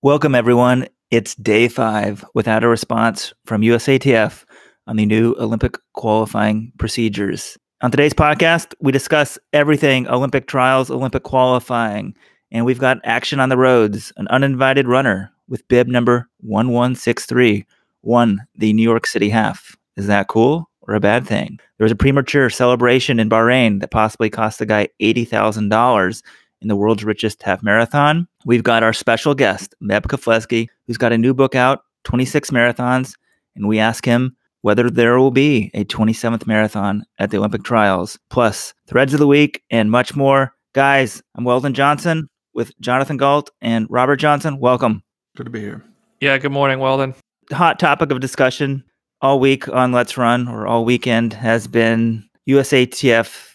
Welcome, everyone. It's day 5 without a response from USATF on the new Olympic qualifying procedures. On today's podcast, we discuss everything Olympic trials, Olympic qualifying, and we've got action on the roads. An uninvited runner with bib number 1163 won the New York City Half. Is that cool or a bad thing? There was a premature celebration in Bahrain that possibly cost the guy $80,000 in the world's richest half marathon. We've got our special guest, Meb Keflezighi, who's got a new book out, 26 Marathons, and we ask him whether there will be a 27th marathon at the Olympic trials, plus threads of the week and much more. Guys, I'm Weldon Johnson with Jonathan Galt and Robert Johnson. Welcome. Good to be here. Yeah, good morning, Weldon. Hot topic of discussion all week on Let's Run, or all weekend, has been USATF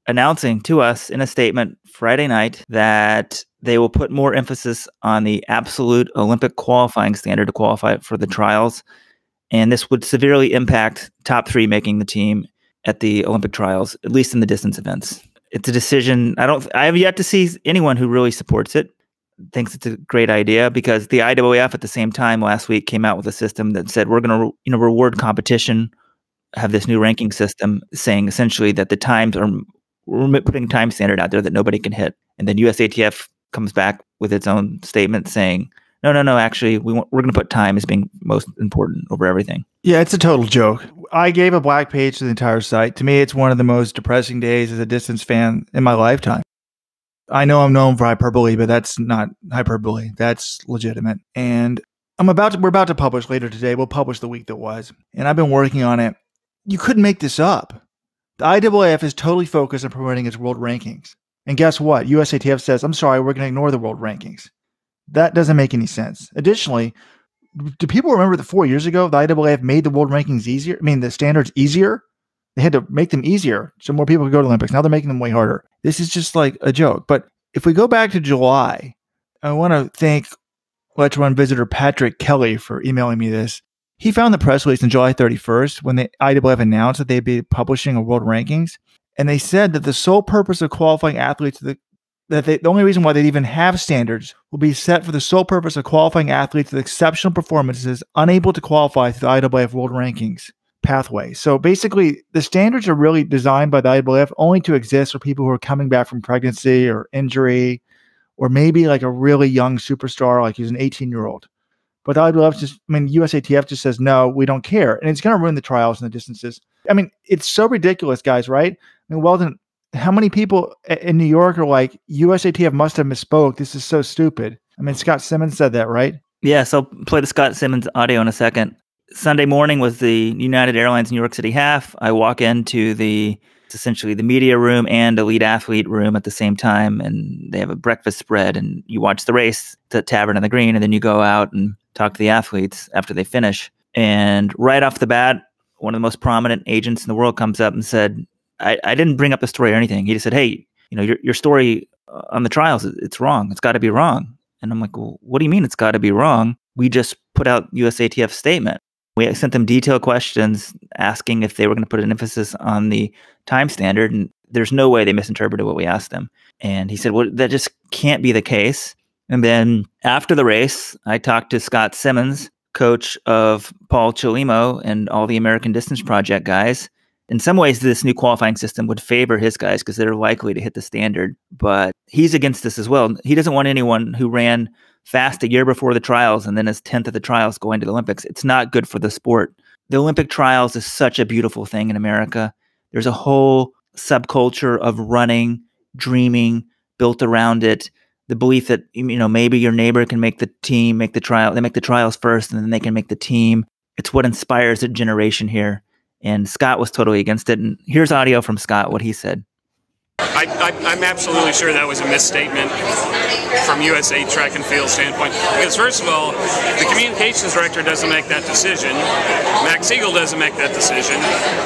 announcing to us in a statement Friday night that they will put more emphasis on the absolute Olympic qualifying standard to qualify for the trials. And this would severely impact top 3 making the team at the Olympic trials, at least in the distance events. It's a decision. I have yet to see anyone who really supports it, thinks it's a great idea, because the IAAF at the same time last week came out with a system that said we're going to reward competition, have this new ranking system saying essentially that the times are, we're putting a time standard out there that nobody can hit. And then USATF comes back with its own statement saying, no, actually, we're going to put time as being most important over everything. Yeah, it's a total joke. I gave a black page to the entire site. To me, it's one of the most depressing days as a distance fan in my lifetime. I know I'm known for hyperbole, but that's not hyperbole. That's legitimate. And we're about to publish later today. We'll publish the week that was. And I've been working on it. You couldn't make this up. The IAAF is totally focused on promoting its world rankings. And guess what? USATF says, I'm sorry, we're going to ignore the world rankings. That doesn't make any sense. Additionally, do people remember that 4 years ago, the IAAF made the world rankings easier? I mean, the standards easier? They had to make them easier so more people could go to the Olympics. Now they're making them way harder. This is just like a joke. But if we go back to July, I want to thank Let's Run visitor Patrick Kelly for emailing me this. He found the press release on July 31st when the IAAF announced that they'd be publishing a world rankings. And they said that the sole purpose of qualifying athletes, the only reason why they'd even have standards will be set for the sole purpose of qualifying athletes with exceptional performances unable to qualify through the IAAF world rankings pathway. So basically, the standards are really designed by the IAAF only to exist for people who are coming back from pregnancy or injury, or maybe like a really young superstar, like he's an 18-year-old. But the IAAF USATF just says, no, we don't care. And it's going to ruin the trials and the distances. I mean, it's so ridiculous, guys, right? I mean, Weldon, how many people in New York are like, USATF must have misspoke. This is so stupid. I mean, Scott Simmons said that, right? Yeah, so I'll play the Scott Simmons audio in a second. Sunday morning was the United Airlines New York City Half. I walk into essentially the media room and elite athlete room at the same time, and they have a breakfast spread, and you watch the race to Tavern on the Green, and then you go out and talk to the athletes after they finish. And right off the bat, one of the most prominent agents in the world comes up and said, I didn't bring up the story or anything. He just said, hey, your story on the trials, it's wrong. It's got to be wrong. And I'm like, well, what do you mean it's got to be wrong? We just put out USATF's statement. We sent them detailed questions asking if they were going to put an emphasis on the time standard. And there's no way they misinterpreted what we asked them. And he said, well, that just can't be the case. And then after the race, I talked to Scott Simmons, coach of Paul Chelimo and all the American Distance Project guys. In some ways, this new qualifying system would favor his guys because they're likely to hit the standard. But he's against this as well. He doesn't want anyone who ran fast a year before the trials and then is 10th at the trials going to the Olympics. It's not good for the sport. The Olympic trials is such a beautiful thing in America. There's a whole subculture of running, dreaming, built around it. The belief that, maybe your neighbor can make the team, make the trial. They make the trials first and then they can make the team. It's what inspires a generation here. And Scott was totally against it. And here's audio from Scott, what he said. I'm absolutely sure that was a misstatement from USA Track and Field standpoint. Because first of all, the communications director doesn't make that decision. Max Siegel doesn't make that decision.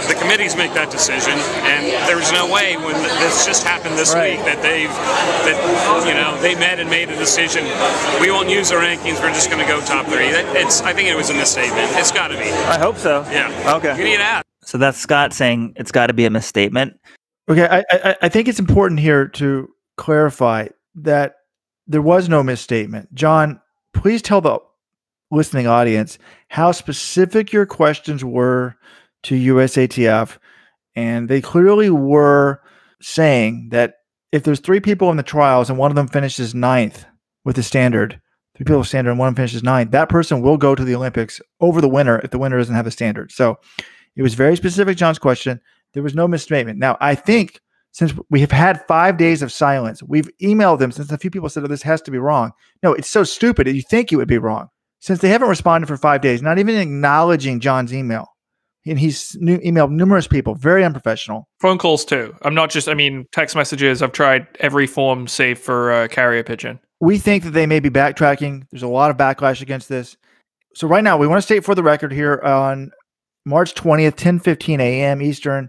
The committees make that decision. And there's no way when this just happened this week that they met and made a decision. We won't use the rankings. We're just going to go top 3. I think it was a misstatement. It's got to be. I hope so. Yeah. Okay. You need to ask. So that's Scott saying it's got to be a misstatement. Okay, I think it's important here to clarify that there was no misstatement. John, please tell the listening audience how specific your questions were to USATF. And they clearly were saying that if there's 3 people in the trials and one of them finishes 9th with the standard, 3 people standard and one of them finishes 9th, that person will go to the Olympics over the winner if the winner doesn't have a standard. So it was very specific, John's question. There was no misstatement. Now, I think since we have had 5 days of silence, we've emailed them since a few people said, oh, this has to be wrong. No, it's so stupid that you think it would be wrong. Since they haven't responded for 5 days, not even acknowledging John's email. And he's emailed numerous people, very unprofessional. Phone calls too. Text messages. I've tried every form save for carrier pigeon. We think that they may be backtracking. There's a lot of backlash against this. So right now, we want to state for the record here on March 20th, 10:15 a.m. Eastern,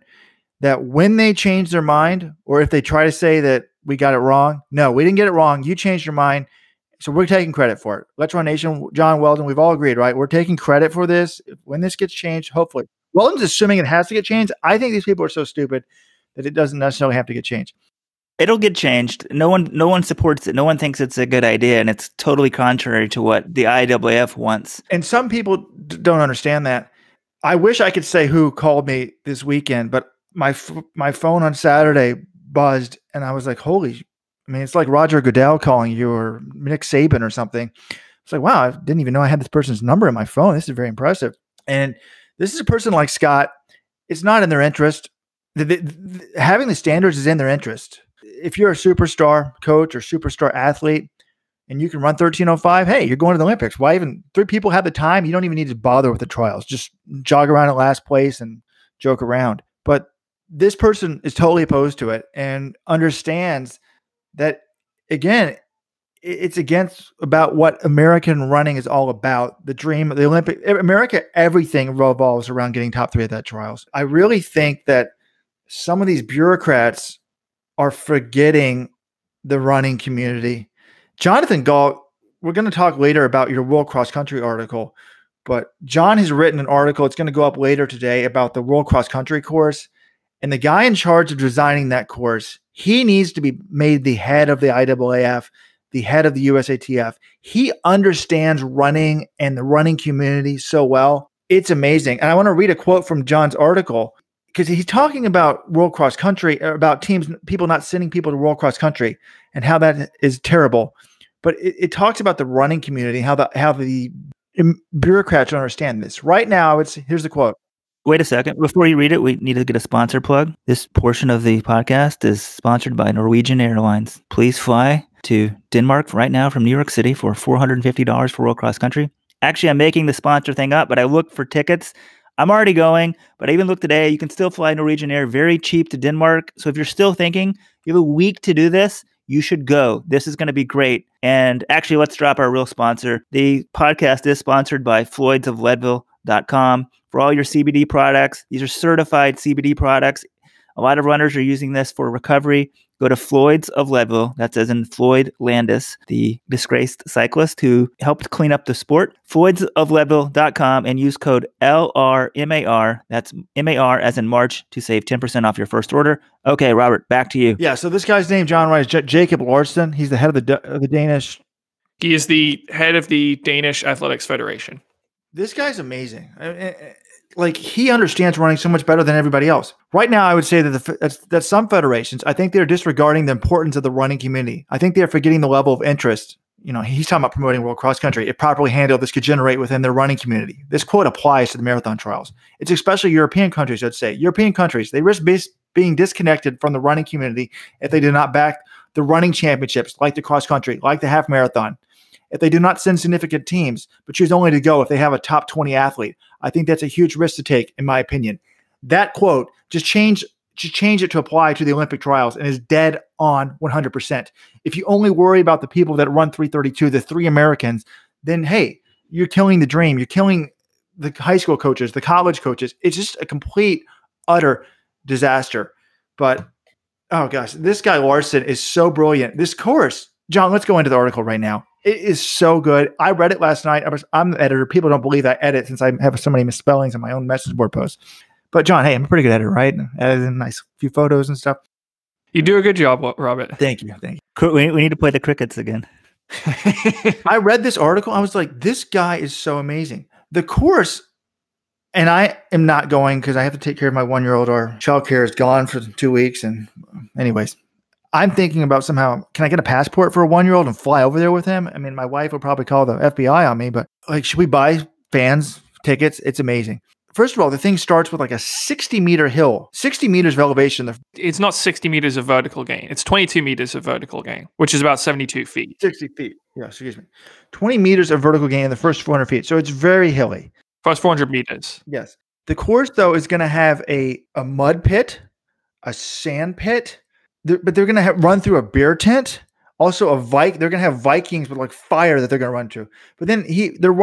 that when they change their mind, or if they try to say that we got it wrong, no, we didn't get it wrong. You changed your mind. So we're taking credit for it. Electron Nation, John Weldon, we've all agreed, right? We're taking credit for this. When this gets changed, hopefully. Weldon's assuming it has to get changed. I think these people are so stupid that it doesn't necessarily have to get changed. It'll get changed. No one supports it. No one thinks it's a good idea, and it's totally contrary to what the IAAF wants. And some people don't understand that. I wish I could say who called me this weekend, but my phone on Saturday buzzed, and I was like, it's like Roger Goodell calling you or Nick Saban or something. It's like, wow, I didn't even know I had this person's number in my phone. This is very impressive. And this is a person like Scott. It's not in their interest. Having the standards is in their interest. If you're a superstar coach or superstar athlete and you can run 13:05, hey, you're going to the Olympics. Why even 3 people have the time? You don't even need to bother with the trials. Just jog around at last place and joke around. But this person is totally opposed to it and understands that, again, it's against about what American running is all about. The dream of the Olympic America, everything revolves around getting top 3 at that trials. I really think that some of these bureaucrats are forgetting the running community. Jonathan Galt, we're going to talk later about your World Cross Country article, but John has written an article. It's going to go up later today about the World Cross Country course. And the guy in charge of designing that course, he needs to be made the head of the IAAF, the head of the USATF. He understands running and the running community so well. It's amazing. And I want to read a quote from John's article because he's talking about World Cross Country, about teams, people not sending people to World Cross Country and how that is terrible. But it talks about the running community, how the bureaucrats don't understand this. Right now, here's the quote. Wait a second. Before you read it, we need to get a sponsor plug. This portion of the podcast is sponsored by Norwegian Airlines. Please fly to Denmark right now from New York City for $450 for World Cross Country. Actually, I'm making the sponsor thing up, but I looked for tickets. I'm already going, but I even looked today. You can still fly Norwegian Air very cheap to Denmark. So if you're still thinking you have a week to do this, you should go. This is going to be great. And actually, let's drop our real sponsor. The podcast is sponsored by floydsofleadville.com. For all your CBD products, these are certified CBD products. A lot of runners are using this for recovery. Go to Floyd's of Leadville. That's as in Floyd Landis, the disgraced cyclist who helped clean up the sport. Floydsofleadville.com and use code LRMAR. That's MAR as in March to save 10% off your first order. Okay, Robert, back to you. Yeah, so this guy's name, John Wright, is Jacob Larsen. He's the head of the Danish. He is the head of the Danish Athletics Federation. This guy's amazing. He understands running so much better than everybody else. Right now, I would say that some federations, I think they're disregarding the importance of the running community. I think they're forgetting the level of interest. He's talking about promoting World Cross Country. If properly handled, this could generate within their running community. This quote applies to the marathon trials. It's especially European countries, I'd say. European countries, they risk being disconnected from the running community if they do not back the running championships, like the cross country, like the half marathon. If they do not send significant teams, but choose only to go if they have a top 20 athlete, I think that's a huge risk to take, in my opinion. That quote, just change it to apply to the Olympic trials and is dead on 100%. If you only worry about the people that run 3:32, the 3 Americans, then, hey, you're killing the dream. You're killing the high school coaches, the college coaches. It's just a complete, utter disaster. But, oh gosh, this guy Larson is so brilliant. This course, John, let's go into the article right now. It is so good. I read it last night. I'm the editor. People don't believe I edit since I have so many misspellings in my own message board posts. But John, hey, I'm a pretty good editor, right? Added in nice few photos and stuff. You do a good job, Robert. Thank you. We need to play the crickets again. I read this article. I was like, this guy is so amazing. The course, and I am not going because I have to take care of my 1-year-old. Our childcare is gone for 2 weeks. And anyways, I'm thinking about somehow, can I get a passport for a 1-year-old and fly over there with him? I mean, my wife will probably call the FBI on me, but like, should we buy fans tickets? It's amazing. First of all, the thing starts with like a 60-meter hill, 60 meters of elevation. It's not 60 meters of vertical gain. It's 22 meters of vertical gain, which is about 72 feet. 60 feet. Yeah, excuse me. 20 meters of vertical gain in the first 400 feet. So it's very hilly. First 400 meters. Yes. The course, though, is going to have a mud pit, a sand pit, but they're going to run through a beer tent. Also, they're going to have Vikings with like fire that they're going to run to. But then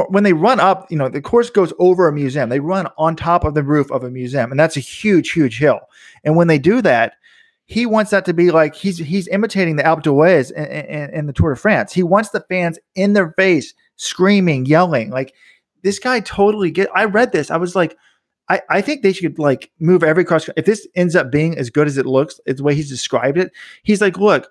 when they run up, the course goes over a museum. They run on top of the roof of a museum, and that's a huge, huge hill. And when they do that, he wants that to be like he's imitating the Alpe d'Huez in the Tour de France. He wants the fans in their face, screaming, yelling. Like this guy totally I read this. I was like, I think they should like move every cross. If this ends up being as good as it looks, it's the way he's described it. He's like, look.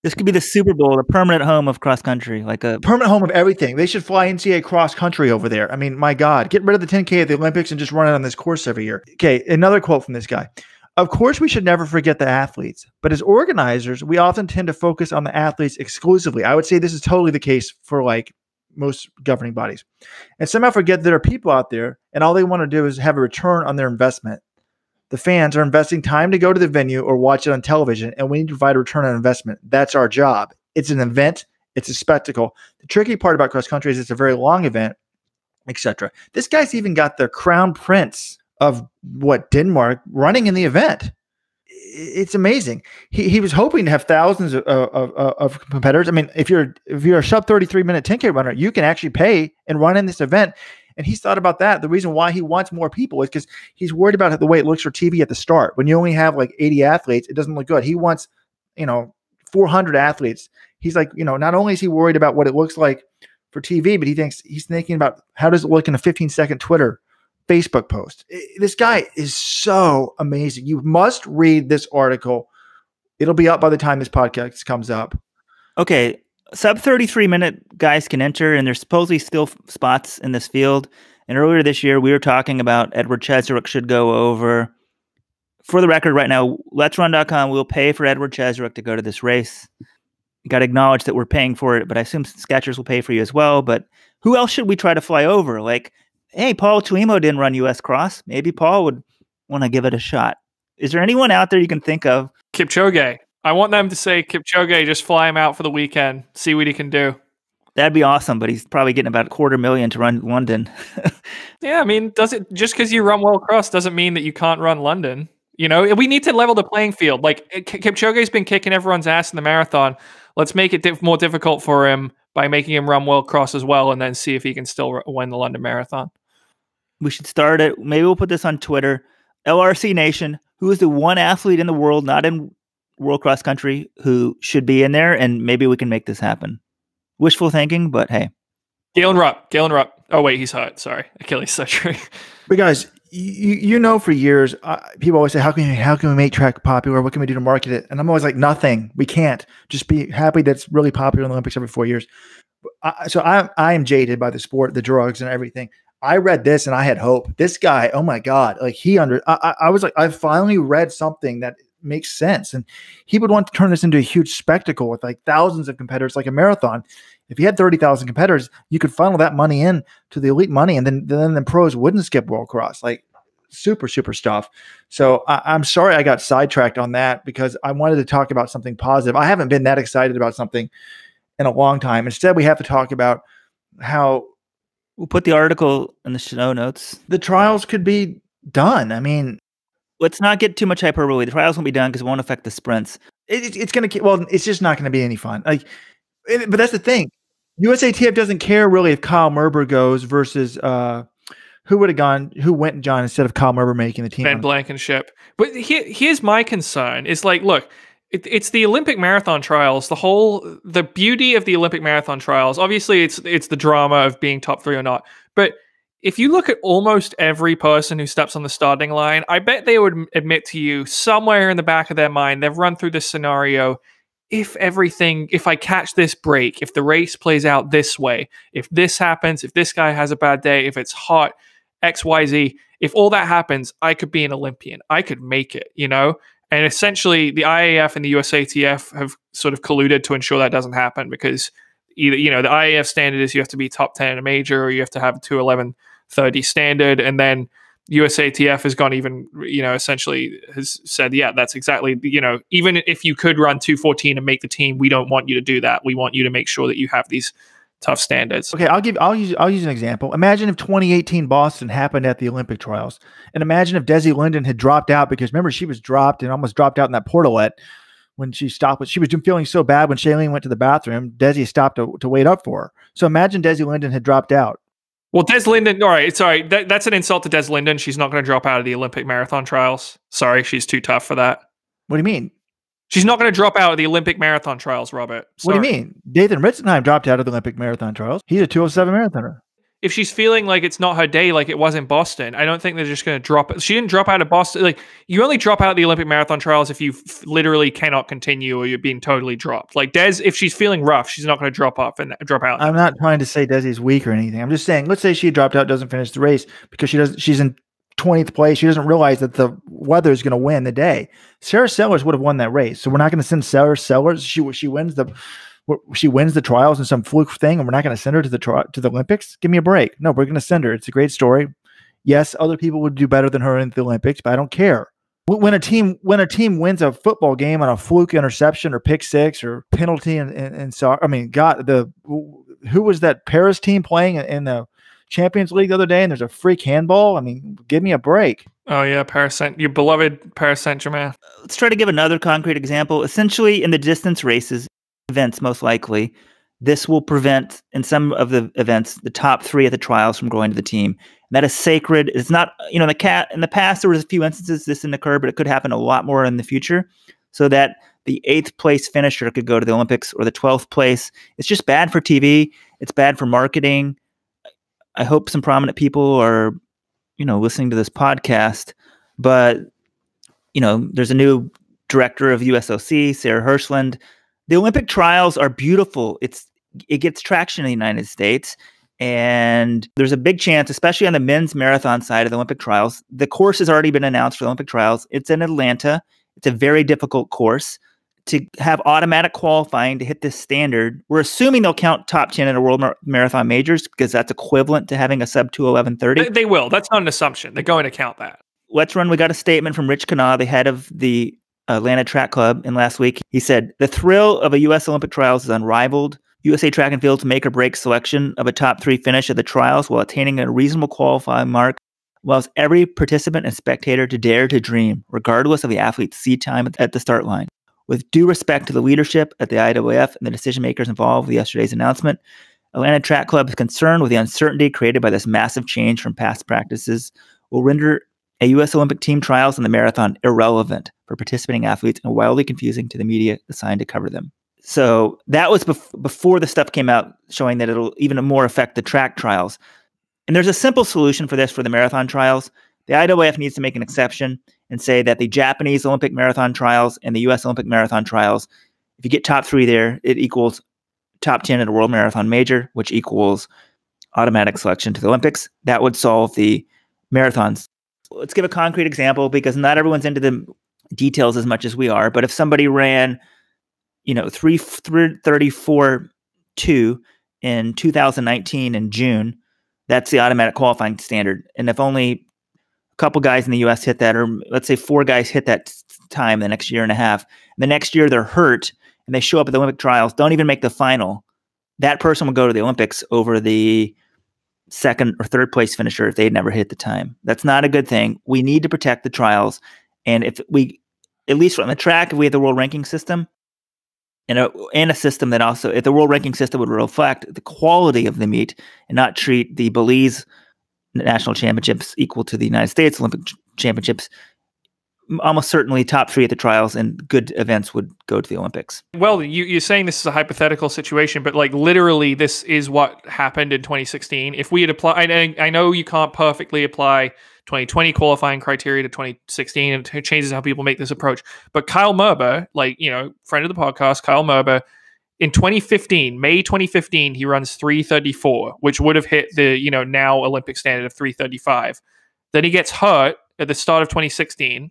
This could be the Super Bowl, the permanent home of cross country, like a permanent home of everything. They should fly NCAA cross country over there. I mean, my God, get rid of the 10K at the Olympics and just run it on this course every year. Okay, another quote from this guy. Of course, we should never forget the athletes, but as organizers, we often tend to focus on the athletes exclusively. I would say this is totally the case for like most governing bodies, and somehow forget there are people out there, and all they want to do is have a return on their investment. The fans are investing time to go to the venue or watch it on television, and we need to provide a return on investment. That's our job. It's an event. It's a spectacle. The tricky part about cross country is it's a very long event, etc. This guy's even got the crown prince of Denmark running in the event. It's amazing. He was hoping to have thousands of competitors. I mean, if you're a sub 33-minute 10K runner, you can actually pay and run in this event. And he's thought about that. The reason why he wants more people is because he's worried about the way it looks for TV at the start. When you only have like 80 athletes, it doesn't look good. He wants, 400 athletes. He's like, not only is he worried about what it looks like for TV, but he's thinking about how does it look in a 15-second Twitter, Facebook post. This guy is so amazing. You must read this article. It'll be up by the time this podcast comes up. Okay. Sub 33-minute guys can enter, and there's supposedly still spots in this field. And earlier this year, we were talking about Edward Cheserek should go over. For the record, right now, Let'sRun.com will pay for Edward Cheserek to go to this race. You got to acknowledge that we're paying for it, but I assume Skechers will pay for you as well. But who else should we try to fly over? Like, hey, Paul Tuimo didn't run U.S. Cross. Maybe Paul would want to give it a shot. Is there anyone out there you can think of? Kipchoge. I want them to say, Kipchoge, just fly him out for the weekend, see what he can do. That'd be awesome, but he's probably getting about $250,000 to run London. Yeah, I mean, just because you run World Cross doesn't mean that you can't run London. We need to level the playing field. Like, Kipchoge's been kicking everyone's ass in the marathon. Let's make it more difficult for him by making him run World Cross as well, and then see if he can still win the London Marathon. We should start it. Maybe we'll put this on Twitter. LRC Nation, who is the one athlete in the world not in World Cross Country who should be in there, and maybe we can make this happen. Wishful thinking, but hey. Galen Rupp. Oh, wait, he's hurt. Sorry. Achilles surgery. But guys, for years, people always say, how can we make track popular? What can we do to market it? And I'm always like, nothing. We can't. Just be happy that it's really popular in the Olympics every 4 years. So I am jaded by the sport, the drugs, and everything. I read this and I had hope. This guy, oh my God, like I was like, I finally read something that makes sense. And he would want to turn this into a huge spectacle with like thousands of competitors, like a marathon. If you had 30,000 competitors, you could funnel that money in to the elite money, and then the pros wouldn't skip World Cross. Like super, super stuff. So I'm sorry I got sidetracked on that because I wanted to talk about something positive. I haven't been that excited about something in a long time. Instead, we have to talk about how we'll put the article in the show notes. The trials could be done. I mean, let's not get too much hyperbole. The trials won't be done because it won't affect the sprints. It's going to, well, it's just not going to be any fun. Like, but that's the thing. USATF doesn't care really if Kyle Merber goes versus who went and John instead of Kyle Merber making the team. Ben Blankenship. But here's my concern is like, look, it's the Olympic marathon trials. The beauty of the Olympic marathon trials, obviously it's the drama of being top 3 or not. But if you look at almost every person who steps on the starting line, I bet they would admit to you somewhere in the back of their mind, they've run through this scenario. if I catch this break, if the race plays out this way, if this happens, if this guy has a bad day, if it's hot, XYZ, if all that happens, I could be an Olympian. I could make it, you know? And essentially, the IAF and the USATF have sort of colluded to ensure that doesn't happen, because either, you know, the IAF standard is you have to be top 10 in a major, or you have to have a 2:11:30 standard. And then USATF has gone even, you know, essentially has said, yeah, that's exactly, you know, even if you could run 2:14 and make the team, we don't want you to do that. We want you to make sure that you have these tough standards. Okay, I'll use an example. Imagine if 2018 Boston happened at the Olympic trials, and imagine if Desi Linden had dropped out, because remember, she was dropped and almost dropped out in that portalette when she stopped. She was feeling so bad when Shailene went to the bathroom. Desi stopped to wait up for her. So imagine Desi Linden had dropped out. Well, Des Linden, all right, sorry, that's an insult to Des Linden. She's not going to drop out of the Olympic marathon trials. Sorry, she's too tough for that. What do you mean? She's not going to drop out of the Olympic marathon trials, Robert. Sorry. What do you mean? Dathan Ritzenheim dropped out of the Olympic marathon trials. He's a 2:07 marathoner. If she's feeling like it's not her day, like it was in Boston, I don't think they're just going to drop it. She didn't drop out of Boston. Like, you only drop out of the Olympic marathon trials if you literally cannot continue, or you're being totally dropped. Like Des, if she's feeling rough, she's not going to drop out. I'm not trying to say Desi's weak or anything. I'm just saying, let's say she dropped out, doesn't finish the race because she's in 20th place. She doesn't realize that the weather is going to win the day. Sarah Sellers would have won that race. So we're not going to send Sarah Sellers. She wins the trials in some fluke thing, and we're not going to send her to the Olympics. Give me a break. No, we're going to send her. It's a great story. Yes, other people would do better than her in the Olympics, but I don't care. When a team wins a football game on a fluke interception or pick six or penalty and so, I mean, God, who was that Paris team playing in the Champions League the other day, and there's a freak handball? I mean, give me a break. Oh yeah, your beloved Paris Saint-Germain. Let's try to give another concrete example. Essentially, in the distance races, events most likely, this will prevent, in some of the events, the top three of the trials from going to the team. And that is sacred. It's not, you know, in the past, there was a few instances this didn't occur, but it could happen a lot more in the future, so that the 8th place finisher could go to the Olympics, or the 12th place. It's just bad for TV. It's bad for marketing. I hope some prominent people are, you know, listening to this podcast, but, you know, there's a new director of USOC, Sarah Hirschland. The Olympic trials are beautiful. It gets traction in the United States, and there's a big chance, especially on the men's marathon side of the Olympic trials. The course has already been announced for the Olympic trials. It's in Atlanta. It's a very difficult course. To have automatic qualifying to hit this standard, we're assuming they'll count top 10 in a world marathon majors, because that's equivalent to having a sub 2:11:30. They will. That's not an assumption. They're going to count that. Let's run. We got a statement from Rich Kanawha, the head of the Atlanta Track Club, and last week he said, "The thrill of a U.S. Olympic trials is unrivaled. USA Track and Field's make or break selection of a top 3 finish at the trials while attaining a reasonable qualifying mark allows every participant and spectator to dare to dream, regardless of the athlete's seed time at the start line. With due respect to the leadership at the IAAF and the decision makers involved with yesterday's announcement, Atlanta Track Club is concerned with the uncertainty created by this massive change from past practices will render a U.S. Olympic team trials and the marathon irrelevant for participating athletes and wildly confusing to the media assigned to cover them." So that was before the stuff came out showing that it'll even more affect the track trials. And there's a simple solution for this for the marathon trials. The IAAF needs to make an exception and say that the Japanese Olympic marathon trials and the U.S. Olympic marathon trials, if you get top 3 there, it equals top 10 at a world marathon major, which equals automatic selection to the Olympics. That would solve the marathons. Let's give a concrete example, because not everyone's into the details as much as we are. But if somebody ran, 3:34.2 in 2019 in June, that's the automatic qualifying standard. And if only a couple guys in the U.S. hit that, or let's say 4 guys hit that time the next year and a half, and the next year they're hurt and they show up at the Olympic trials, don't even make the final, that person will go to the Olympics over the 2nd or 3rd place finisher if they'd never hit the time. That's not a good thing. We need to protect the trials. And if we, at least on the track, if we have the world ranking system, and a system that also, if the world ranking system would reflect the quality of the meet and not treat the Belize national championships equal to the United States Olympic championships, almost certainly top 3 at the trials and good events would go to the Olympics. Well, you're saying this is a hypothetical situation, but like literally this is what happened in 2016. If we had applied, I know you can't perfectly apply 2020 qualifying criteria to 2016, and it changes how people make this approach. But Kyle Merber, friend of the podcast, Kyle Merber, in 2015, May 2015, he runs 3:34, which would have hit the, now Olympic standard of 3:35. Then he gets hurt at the start of 2016,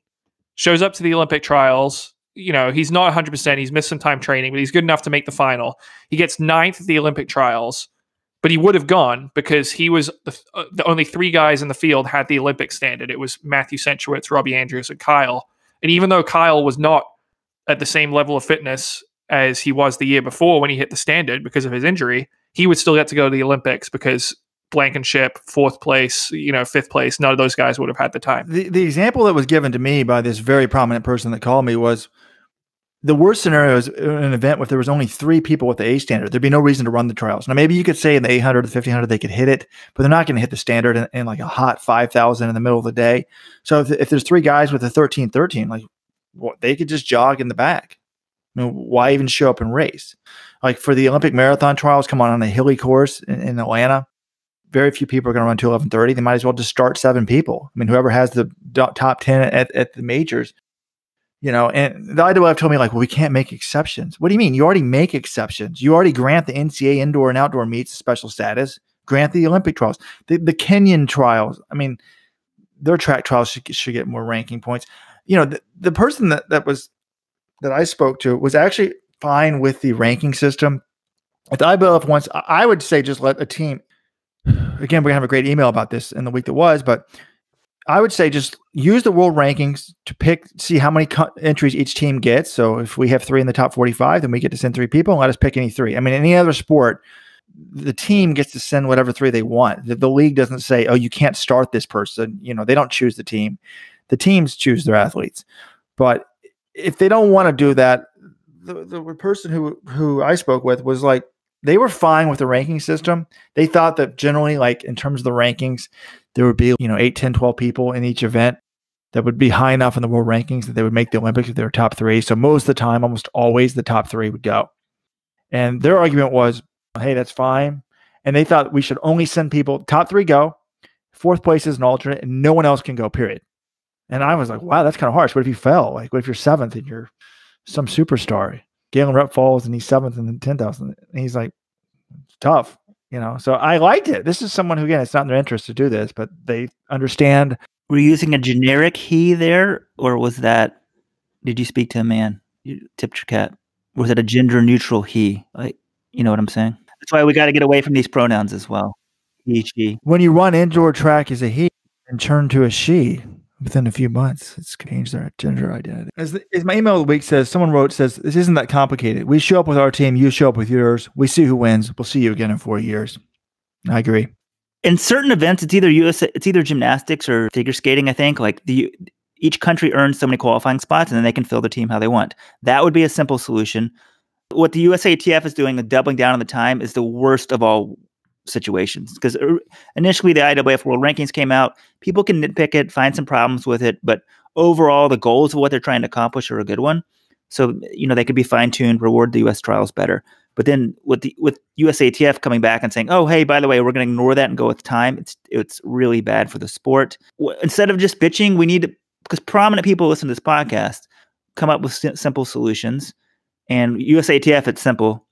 shows up to the Olympic trials. He's not 100%. He's missed some time training, but he's good enough to make the final. He gets ninth at the Olympic trials, but he would have gone because he was the only three guys in the field had the Olympic standard. It was Matthew Centrowitz, Robbie Andrews, and Kyle. And even though Kyle was not at the same level of fitness as he was the year before when he hit the standard because of his injury, he would still get to go to the Olympics because Blankenship, fourth place, fifth place, none of those guys would have had the time. The example that was given to me by this very prominent person that called me was the worst scenario is an event if there was only 3 people with the A standard. There'd be no reason to run the trials. Now, maybe you could say in the 800 or the 1500 they could hit it, but they're not going to hit the standard in like a hot 5,000 in the middle of the day. So if there's 3 guys with a 13:13, they could just jog in the back. Why even show up and race? Like for the Olympic marathon trials, come on a hilly course in Atlanta, very few people are going to run 2:11:30. They might as well just start 7 people. I mean, whoever has the top 10 at the majors, and the IWF told me well, we can't make exceptions. What do you mean? You already make exceptions. You already grant the NCAA indoor and outdoor meets special status, grant the Olympic trials, the Kenyan trials. I mean, their track trials should get more ranking points. The person that I spoke to was actually fine with the ranking system. If the IWF wants, I would say just let a team, again, we're going to have a great email about this in the week that was, but I would say just use the world rankings to see how many entries each team gets. So if we have 3 in the top 45, then we get to send 3 people and let us pick any 3. I mean, any other sport, the team gets to send whatever 3 they want. The league doesn't say, oh, you can't start this person. They don't choose the team. The teams choose their athletes. But if they don't want to do that, the person who I spoke with was like, they were fine with the ranking system. They thought that generally, in terms of the rankings, there would be, 8, 10, 12 people in each event that would be high enough in the world rankings that they would make the Olympics if they were top 3. So most of the time, almost always the top 3 would go. And their argument was, hey, that's fine. And they thought we should only send people, top 3 go, 4th place is an alternate, and no one else can go, period. And I was like, wow, that's kind of harsh. What if you fell? What if you're 7th and you're some superstar? Galen Rupp falls and he's 7th in the 10,000. And he's like, tough, So I liked it. This is someone who, again, it's not in their interest to do this, but they understand. Were you using a generic he there, or did you speak to a man? You tipped your cap. Was it a gender neutral he? You know what I'm saying? That's why we got to get away from these pronouns as well. He, she. When you run indoor track as a he and turn to a she, within a few months, it's changed their gender identity. As my email of the week says, someone says, this isn't that complicated. We show up with our team, you show up with yours. We see who wins. We'll see you again in 4 years. I agree. In certain events, it's either gymnastics or figure skating, I think. Each country earns so many qualifying spots, and then they can fill the team how they want. That would be a simple solution. What the USATF is doing, doubling down on the time, is the worst of all situations, because initially the IWF World Rankings came out. People can nitpick it, find some problems with it, but overall the goals of what they're trying to accomplish are a good one. So they could be fine-tuned, reward the US trials better. But then with USATF coming back and saying, oh, hey, by the way, we're going to ignore that and go with time, it's really bad for the sport. Instead of just bitching, we need to, because prominent people listen to this podcast, come up with simple solutions. And USATF, it's simple,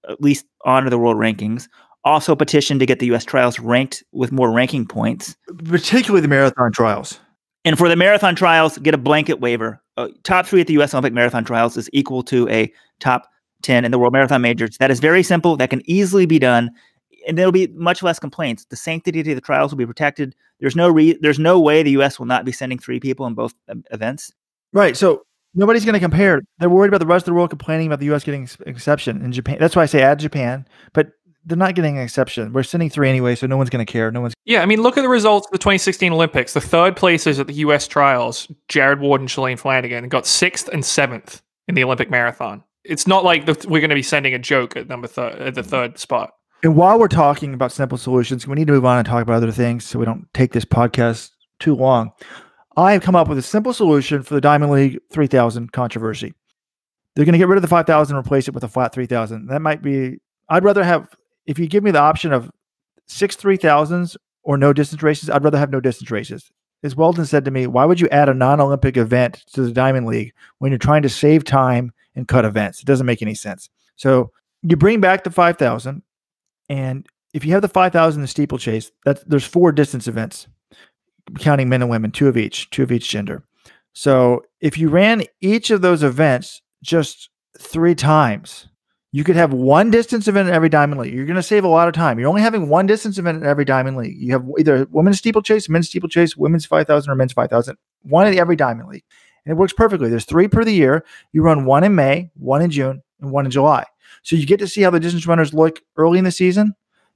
at least honor the world rankings. Also petition to get the U.S. trials ranked with more ranking points. Particularly the marathon trials. And for the marathon trials, get a blanket waiver. Top 3 at the U.S. Olympic Marathon Trials is equal to a top 10 in the World Marathon Majors. That is very simple. That can easily be done. And there'll be much less complaints. The sanctity of the trials will be protected. There's no way the U.S. will not be sending 3 people in both events. Right. So nobody's going to compare. They're worried about the rest of the world complaining about the U.S. getting an exception in Japan. That's why I say add Japan. But they're not getting an exception. We're sending 3 anyway, so no one's going to care. Yeah, I mean, look at the results of the 2016 Olympics. The 3rd places at the U.S. trials, Jared Ward and Shalane Flanagan, got 6th and 7th in the Olympic marathon. It's not like we're going to be sending a joke at the 3rd spot. And while we're talking about simple solutions, we need to move on and talk about other things so we don't take this podcast too long. I have come up with a simple solution for the Diamond League 3000 controversy. They're going to get rid of the 5,000 and replace it with a flat 3,000. That might be, I'd rather have, if you give me the option of 6 3,000s or no distance races, I'd rather have no distance races. is Weldon said to me, why would you add a non-Olympic event to the Diamond League when you're trying to save time and cut events? It doesn't make any sense. So you bring back the 5,000, and if you have the 5,000 the steeplechase, there's 4 distance events, counting men and women, 2 of each gender. So if you ran each of those events just 3 times, you could have 1 distance event in every Diamond League. You're going to save a lot of time. You're only having 1 distance event in every Diamond League. You have either women's steeplechase, men's steeplechase, women's 5,000, or men's 5,000. 1 in every Diamond League. And it works perfectly. There's 3 per the year. You run 1 in May, 1 in June, and 1 in July. So you get to see how the distance runners look early in the season.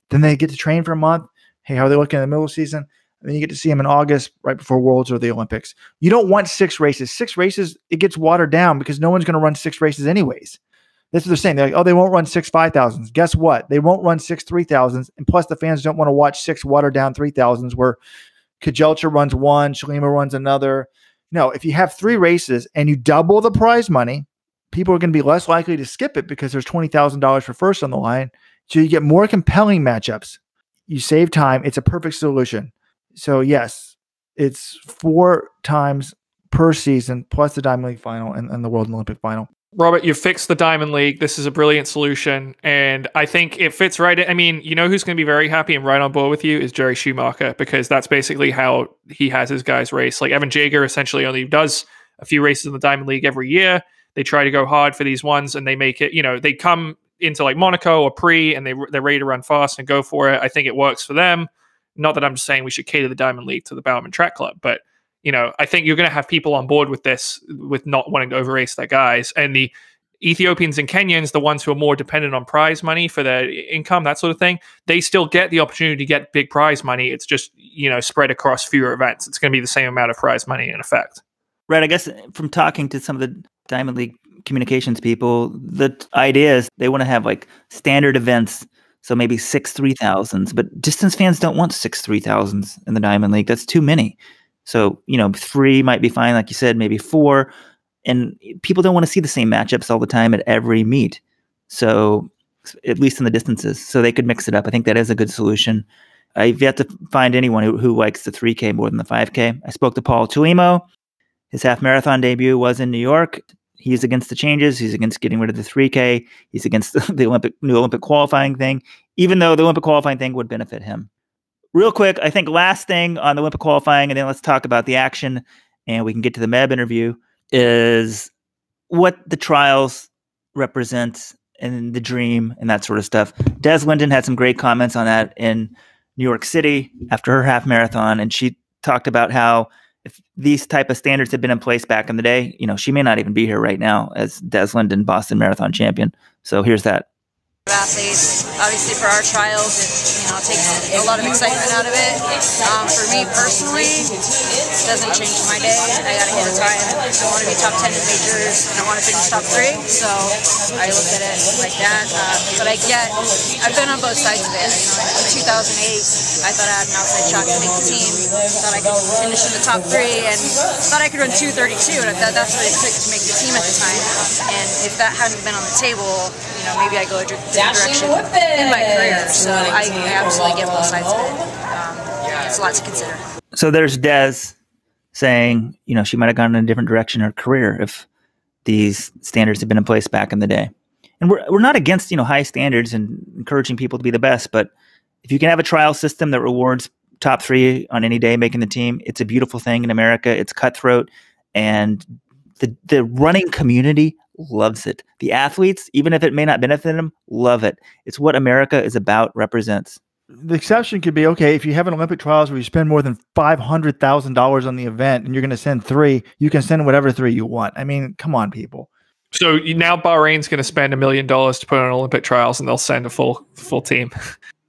Then they get to train for a month. Hey, how are they looking in the middle of the season? And then you get to see them in August, right before Worlds or the Olympics. You don't want 6 races. 6 races, it gets watered down because no one's going to run 6 races anyways. That's what they're saying. They're like, oh, they won't run 6 5,000s. Guess what? They won't run 6 3,000s. And plus, the fans don't want to watch 6 watered down 3,000s where Kajelcha runs one, Shalima runs another. No, if you have 3 races and you double the prize money, people are going to be less likely to skip it because there's $20,000 for first on the line. So you get more compelling matchups. You save time. It's a perfect solution. So yes, it's 4 times per season plus the Diamond League final and the World and Olympic final. Robert, you've fixed the Diamond League. This is a brilliant solution, and I think it fits right. I mean, you know who's going to be very happy and right on board with you is Jerry Schumacher, because that's basically how he has his guys race. Like Evan Jager essentially only does a few races in the Diamond League every year. They try to go hard for these ones, and they make it, they come into like Monaco or Prix, and they're ready to run fast and go for it. I think it works for them. Not that I'm just saying we should cater the Diamond League to the Bowerman Track Club, but I think you're going to have people on board with this, with not wanting to overrace their guys. And the Ethiopians and Kenyans, the ones who are more dependent on prize money for their income, that sort of thing, they still get the opportunity to get big prize money. It's just, spread across fewer events. It's going to be the same amount of prize money in effect. Right. I guess from talking to some of the Diamond League communications people, the idea is they want to have like standard events. So maybe 6 3,000s, but distance fans don't want 6 3,000s in the Diamond League. That's too many. So, 3 might be fine, like you said, maybe 4. And people don't want to see the same matchups all the time at every meet. So, at least in the distances. So they could mix it up. I think that is a good solution. I've yet to find anyone who likes the 3K more than the 5K. I spoke to Paul Tulimo. His half marathon debut was in New York. He's against the changes. He's against getting rid of the 3K. He's against the new Olympic qualifying thing, even though the Olympic qualifying thing would benefit him. Real quick, I think last thing on the Olympic qualifying, and then let's talk about the action, and we can get to the Meb interview, is what the trials represent and the dream and that sort of stuff. Des Linden had some great comments on that in New York City after her half marathon, and she talked about how if these type of standards had been in place back in the day, she may not even be here right now as Des Linden Boston Marathon champion. So here's that. Athletes, obviously for our trials, it takes a lot of excitement out of it. For me personally, it doesn't change my day. I gotta hit a time. I want to be top 10 in majors, and I want to finish top 3. So I look at it like that. But I've been on both sides of it. In 2008, I thought I had an outside shot to make the team. Thought I could finish in the top 3, and thought I could run 2:32. And that's what it took to make the team at the time. And if that hadn't been on the table, maybe I go a different direction in my career. So I absolutely get both sides of it. It's a lot to consider. So there's Des saying, she might have gone in a different direction in her career if these standards had been in place back in the day. And we're not against, high standards and encouraging people to be the best, but if you can have a trial system that rewards top 3 on any day making the team, it's a beautiful thing in America. It's cutthroat, and the running community loves it. The athletes, even if it may not benefit them, love it. It's what America is about, represents. The exception could be, okay, if you have an Olympic trials where you spend more than $500,000 on the event and you're going to send 3, you can send whatever 3 you want. I mean, come on, people. So now Bahrain's going to spend $1 million to put on Olympic trials, and they'll send a full team.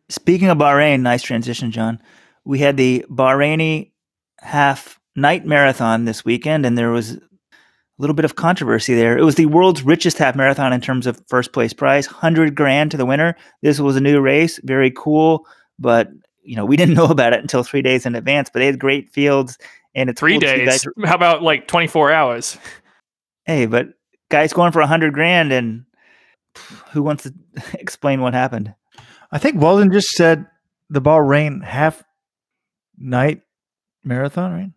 Speaking of Bahrain, nice transition, John. We had the Bahraini half night marathon this weekend, and there was a little bit of controversy there. It was the world's richest half marathon in terms of first place prize, $100,000 to the winner. This was a new race, very cool, but we didn't know about it until 3 days in advance. But they had great fields, and it's 3 days. How about like 24 hours? Hey, but guys going for $100,000, and who wants to explain what happened? I think Weldon just said the Bahrain half night marathon, right?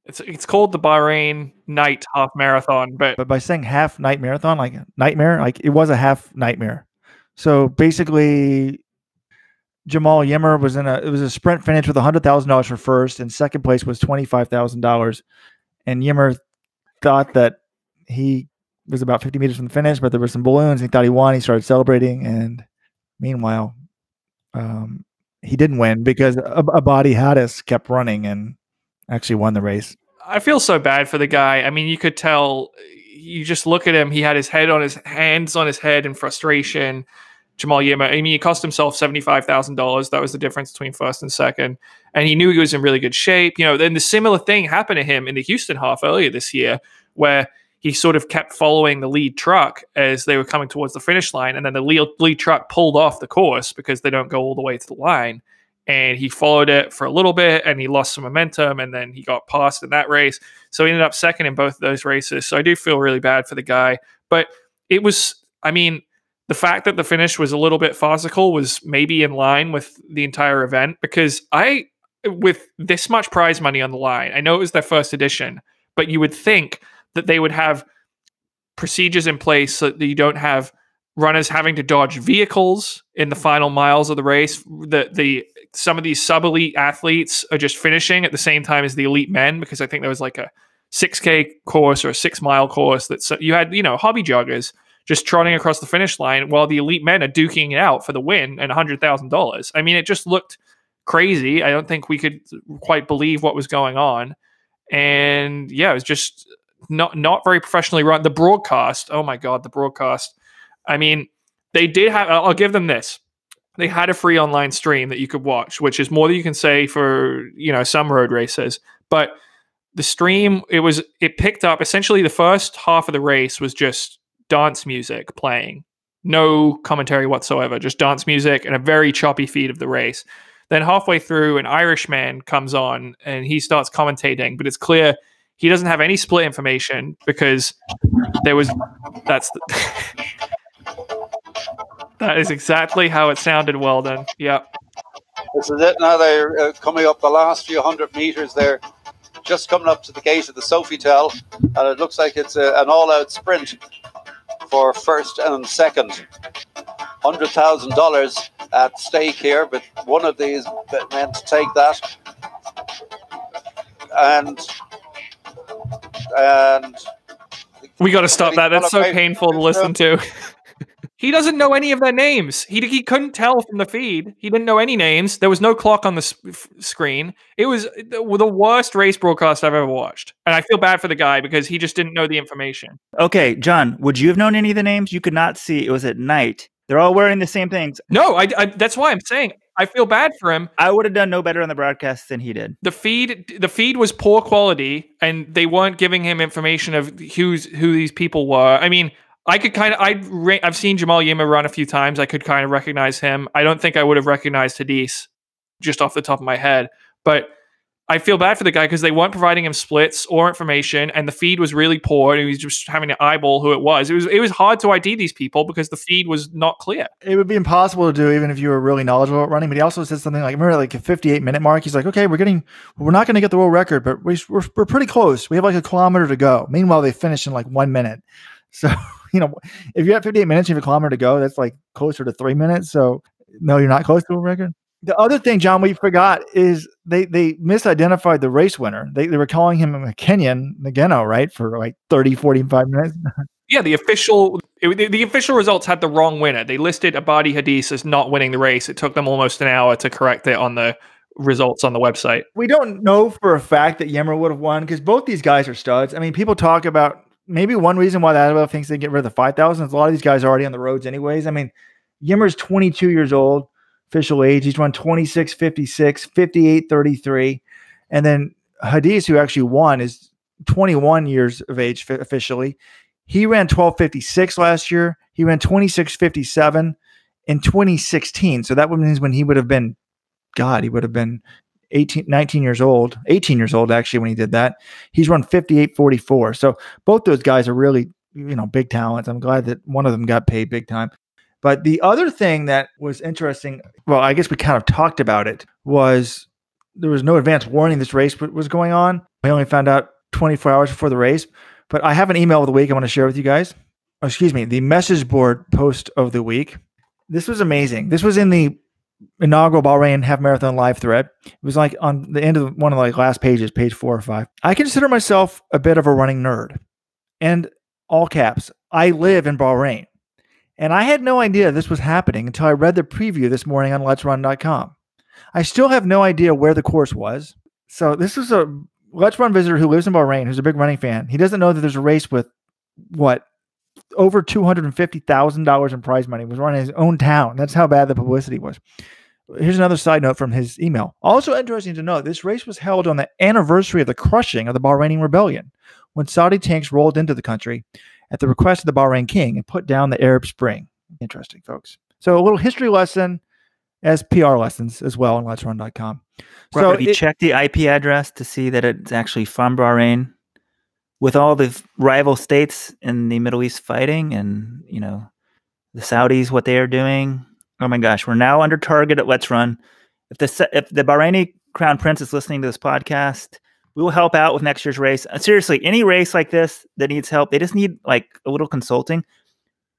It's called the Bahrain Night Half Marathon, but by saying half night marathon, like nightmare, like it was a half nightmare. So basically, Jamal Yimmer it was a sprint finish with $100,000 for first, and second place was $25,000. And Yimmer thought that he was about 50 meters from the finish, but there were some balloons. He thought he won. He started celebrating, and meanwhile, he didn't win because Abadi Haddis kept running and actually won the race. I feel so bad for the guy. I mean, you could tell. You just look at him. He had his hands on his head in frustration. Jamal Yimmer. I mean, he cost himself $75,000. That was the difference between first and second. And he knew he was in really good shape. You know, then the similar thing happened to him in the Houston half earlier this year, where he sort of kept following the lead truck as they were coming towards the finish line. And then the lead truck pulled off the course because they don't go all the way to the line. And he followed it for a little bit and he lost some momentum, and then he got passed in that race. So he ended up second in both of those races. So I do feel really bad for the guy. But it was, I mean, the fact that the finish was a little bit farcical was maybe in line with the entire event, because with this much prize money on the line, I know it was their first edition, but you would think that they would have procedures in place so that you don't have runners having to dodge vehicles in the final miles of the race. Some of these sub-elite athletes are just finishing at the same time as the elite men, because I think there was like a 6K course or a 6-mile course that you had, hobby joggers just trotting across the finish line while the elite men are duking it out for the win and $100,000. I mean, it just looked crazy. I don't think we could quite believe what was going on. And yeah, it was just not very professionally run. The broadcast, oh my God, the broadcast. I mean, they did have, I'll give them this. They had a free online stream that you could watch, which is more than you can say for, some road races. But the stream, it picked up, essentially the first half of the race was just dance music playing. No commentary whatsoever, just dance music and a very choppy feed of the race. Then halfway through, an Irishman comes on and he starts commentating, but it's clear he doesn't have any split information because that is exactly how it sounded, Weldon. Yep. This is it now. They're coming up the last few 100 meters there, just coming up to the gate of the Sofitel, and it looks like it's an all-out sprint for first and second. $100,000 at stake here, but one of these men to take that. And we got to stop that. That's so painful to listen to. He doesn't know any of their names. He couldn't tell from the feed. He didn't know any names. There was no clock on the screen. It was the worst race broadcast I've ever watched. And I feel bad for the guy because he just didn't know the information. Okay, John, would you have known any of the names? You could not see. It was at night. They're all wearing the same things. No, I that's why I'm saying I feel bad for him. I would have done no better on the broadcast than he did. The feed was poor quality, and they weren't giving him information of who these people were. I mean, I've seen Jamal Yimmer run a few times. I could kind of recognize him. I don't think I would have recognized Hadis just off the top of my head, but I feel bad for the guy because they weren't providing him splits or information, and the feed was really poor, and he was just having to eyeball who it was. It was hard to ID these people because the feed was not clear. It would be impossible to do even if you were really knowledgeable about running. But he also said something like, remember, like a 58-minute mark. He's like, okay, we're not going to get the world record, but we're pretty close. We have like a kilometer to go. Meanwhile, they finish in like 1 minute. So, if you have 58 minutes, you have a kilometer to go. That's like closer to 3 minutes. So no, you're not close to a record. The other thing, John, we forgot is they misidentified the race winner. They were calling him a Kenyan Nageno, right? For like 30, 45 minutes. Yeah, the official results had the wrong winner. They listed Abadi Hadis as not winning the race. It took them almost an hour to correct it on the results on the website. We don't know for a fact that Yimmer would have won because both these guys are studs. I mean, people talk about maybe one reason why the Adabel thinks they get rid of the 5,000 is a lot of these guys are already on the roads anyways. I mean, Yimmer's 22 years old. Official age. He's run 26:56, 58:33. And then Hadis, who actually won, is 21 years of age officially. He ran 12:56 last year. He ran 26:57 in 2016. So that means when he would have been, he would have been 18 years old actually when he did that. He's run 58:44. So both those guys are really, big talents. I'm glad that one of them got paid big time. But the other thing that was interesting, well, I guess we kind of talked about it, was there was no advance warning this race was going on. I only found out 24 hours before the race, but I have an email of the week I want to share with you guys. Oh, excuse me, the message board post of the week. This was amazing. This was in the inaugural Bahrain Half Marathon live thread. It was like on the end of one of the last pages, page 4 or 5. I consider myself a bit of a running nerd. And all caps, I live in Bahrain. And I had no idea this was happening until I read the preview this morning on letsrun.com. I still have no idea where the course was. So this is a Let's Run visitor who lives in Bahrain, who's a big running fan. He doesn't know that there's a race with, over $250,000 in prize money. It was run in his own town. That's how bad the publicity was. Here's another side note from his email. Also interesting to note, this race was held on the anniversary of the crushing of the Bahraini rebellion, when Saudi tanks rolled into the country at the request of the Bahrain king and put down the Arab Spring. Interesting, folks. So a little history lesson as PR lessons as well on letsrun.com. So have you checked the IP address to see that it's actually from Bahrain? With all the rival states in the Middle East fighting and, the Saudis, what they are doing. Oh my gosh, we're now under target at Let's Run. If the Bahraini Crown Prince is listening to this podcast, we will help out with next year's race. Seriously, any race like this that needs help, they just need like a little consulting.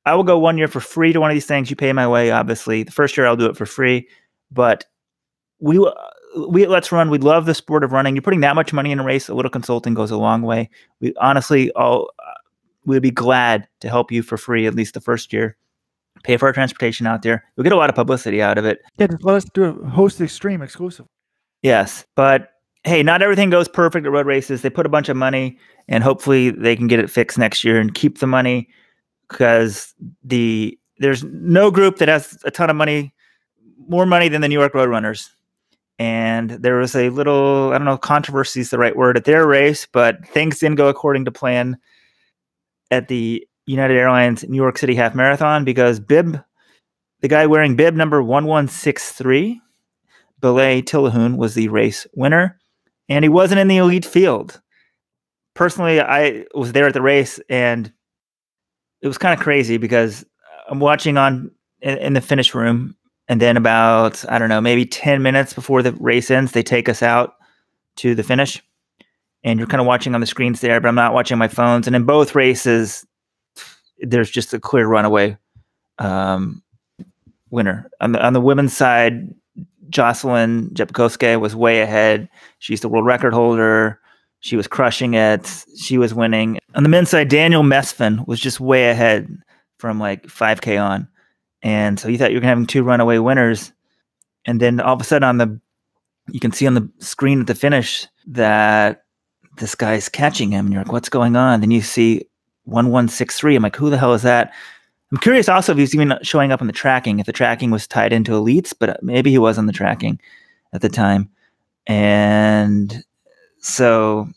I will go 1 year for free to one of these things. You pay my way, obviously. The first year I'll do it for free. But we at Let's Run, we love the sport of running. You're putting that much money in a race, a little consulting goes a long way. We honestly we'd be glad to help you for free at least the first year. Pay for our transportation out there. We'll get a lot of publicity out of it. Yeah, just let us host the Extreme exclusive. Yes, but hey, not everything goes perfect at road races. They put a bunch of money, and hopefully they can get it fixed next year and keep the money, because there's no group that has a ton of money, more money than the New York Roadrunners. And there was a little, I don't know, controversy is the right word at their race, but things didn't go according to plan at the United Airlines New York City Half Marathon, because the guy wearing bib number 1163, Belay Tillahoon, was the race winner, and he wasn't in the elite field. Personally, I was there at the race, and it was kind of crazy because I'm watching in the finish room, and then about, I don't know, maybe 10 minutes before the race ends, they take us out to the finish, and you're kind of watching on the screens there, but I'm not watching my phones. And in both races, there's just a clear runaway winner. On the women's side, Jocelyn Jepkowski was way ahead. She's the world record holder. She was crushing it. She was winning. On the men's side, Daniel Mesfin was just way ahead from like 5K on. And so you thought you were going to have 2 runaway winners. And then all of a sudden you can see on the screen at the finish that this guy's catching him. And you're like, what's going on? Then you see 1163. I'm like, who the hell is that? I'm curious also if he's even showing up on the tracking, if the tracking was tied into elites, but maybe he was on the tracking at the time. And so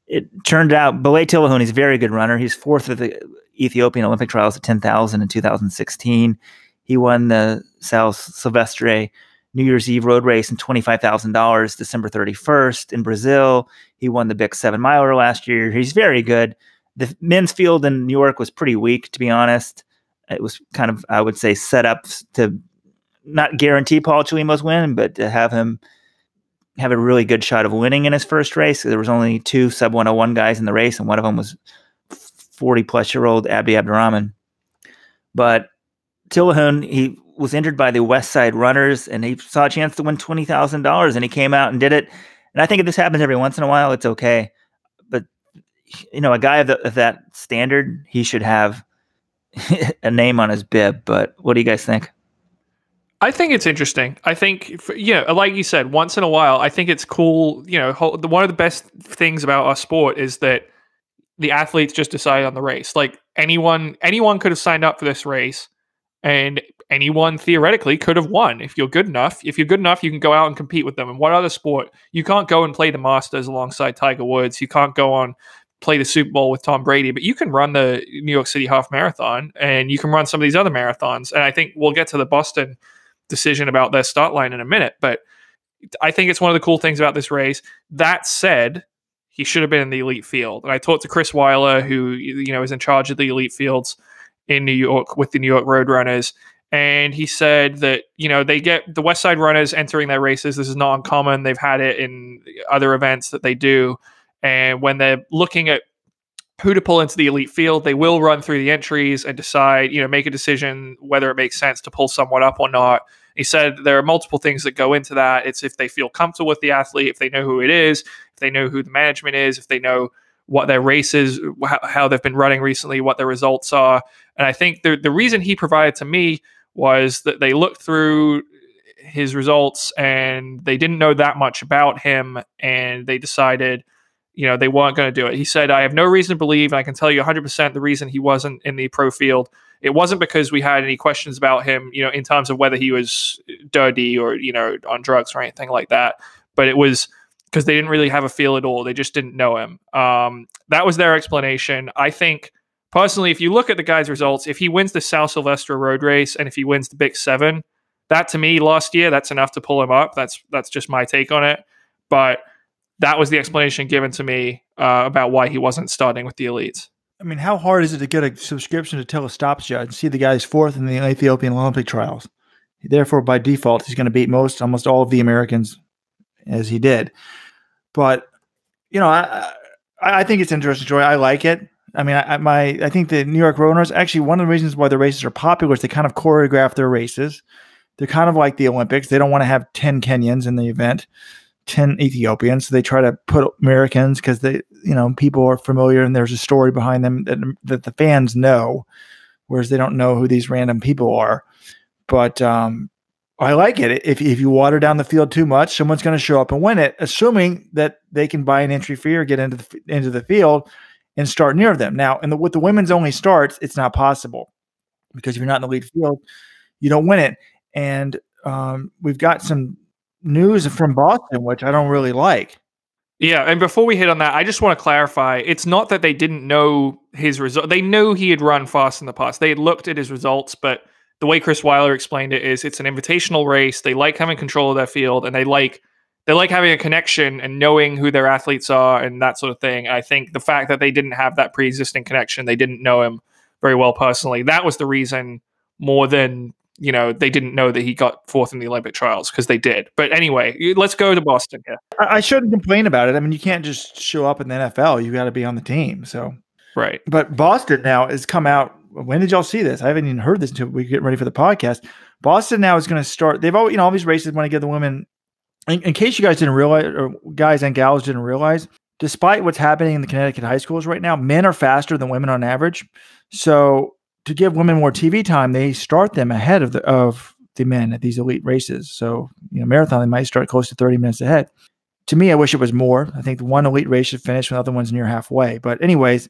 it turned out Belay Tillahoon is a very good runner. He's 4th at the Ethiopian Olympic trials at 10,000 in 2016. He won the Sal Silvestre New Year's Eve road race and $25,000 December 31st in Brazil. He won the big 7-miler last year. He's very good. The men's field in New York was pretty weak, to be honest. It was kind of, I would say, set up to not guarantee Paul Chelimo's win, but to have him have a really good shot of winning in his first race. There was only 2 sub 101 guys in the race, and one of them was 40-plus-year-old Abdi Abdurrahman. But Tillahoon, he was injured by the West Side Runners, and he saw a chance to win $20,000, and he came out and did it. And I think if this happens every once in a while, it's okay. But a guy of that standard, he should have a name on his bib. But what do you guys think? I think it's interesting. I think, like you said, once in a while, I think it's cool. One of the best things about our sport is that the athletes just decide on the race. Like anyone could have signed up for this race, and anyone theoretically could have won if you're good enough. If you're good enough, you can go out and compete with them. And what other sport? You can't go and play the Masters alongside Tiger Woods. You can't go on play the Super Bowl with Tom Brady, but you can run the New York City Half Marathon, and you can run some of these other marathons. And I think we'll get to the Boston decision about their start line in a minute, but I think it's one of the cool things about this race. That said, he should have been in the elite field. And I talked to Chris Weiler, who is in charge of the elite fields in New York with the New York Roadrunners, and he said that they get the West Side Runners entering their races. This is not uncommon. They've had it in other events that they do, And when they're looking at who to pull into the elite field, they will run through the entries and decide, make a decision whether it makes sense to pull someone up or not. He said there are multiple things that go into that. It's if they feel comfortable with the athlete, if they know who it is, if they know who the management is, if they know what their race is, how they've been running recently, what their results are. And I think the reason he provided to me was that they looked through his results and they didn't know that much about him, and they decided they weren't going to do it. He said, I have no reason to believe, and I can tell you 100% the reason he wasn't in the pro field, it wasn't because we had any questions about him, in terms of whether he was dirty or, on drugs or anything like that. But it was because they didn't really have a feel at all. They just didn't know him. That was their explanation. I think, personally, if you look at the guy's results, if he wins the South Sylvester road race and if he wins the Big 7, that to me last year, that's enough to pull him up. That's just my take on it. But that was the explanation given to me about why he wasn't starting with the elites. I mean, how hard is it to get a subscription to Telestopsia and see the guy's fourth in the Ethiopian Olympic trials? Therefore, by default, he's going to beat almost all of the Americans as he did. But, I think it's interesting, Joy. I like it. I mean, I think the New York Road Runners, actually, one of the reasons why the races are popular is they kind of choreograph their races. They're kind of like the Olympics. They don't want to have 10 Kenyans in the event, 10 Ethiopians. So they try to put Americans because people are familiar and there's a story behind them that the fans know, whereas they don't know who these random people are. But I like it. If you water down the field too much, someone's going to show up and win it, assuming that they can buy an entry fee or get into the field and start near them. Now, with the women's only starts, it's not possible because if you're not in the lead field, you don't win it. And we've got some news from Boston, which I don't really like. Yeah, and before we hit on that, I just want to clarify, it's not that they didn't know his result. They knew he had run fast in the past. They had looked at his results, but the way Chris Weiler explained it is it's an invitational race. They like having control of their field, and they like having a connection and knowing who their athletes are and that sort of thing. And I think the fact that they didn't have that pre-existing connection, they didn't know him very well personally, that was the reason more than, they didn't know that he got fourth in the Olympic trials, because they did. But anyway, let's go to Boston here. I shouldn't complain about it. I mean, you can't just show up in the NFL. You got to be on the team. So right. But Boston now has come out. When did y'all see this? I haven't even heard this until we get ready for the podcast. Boston now is going to start. They've always, all these races want to give the women, in case you guys didn't realize, or guys and gals didn't realize, despite what's happening in the Connecticut high schools right now, men are faster than women on average. So to give women more TV time, they start them ahead of the men at these elite races. So, marathon, they might start close to 30 minutes ahead. To me, I wish it was more. I think the one elite race should finish when the other one's near halfway. But anyways,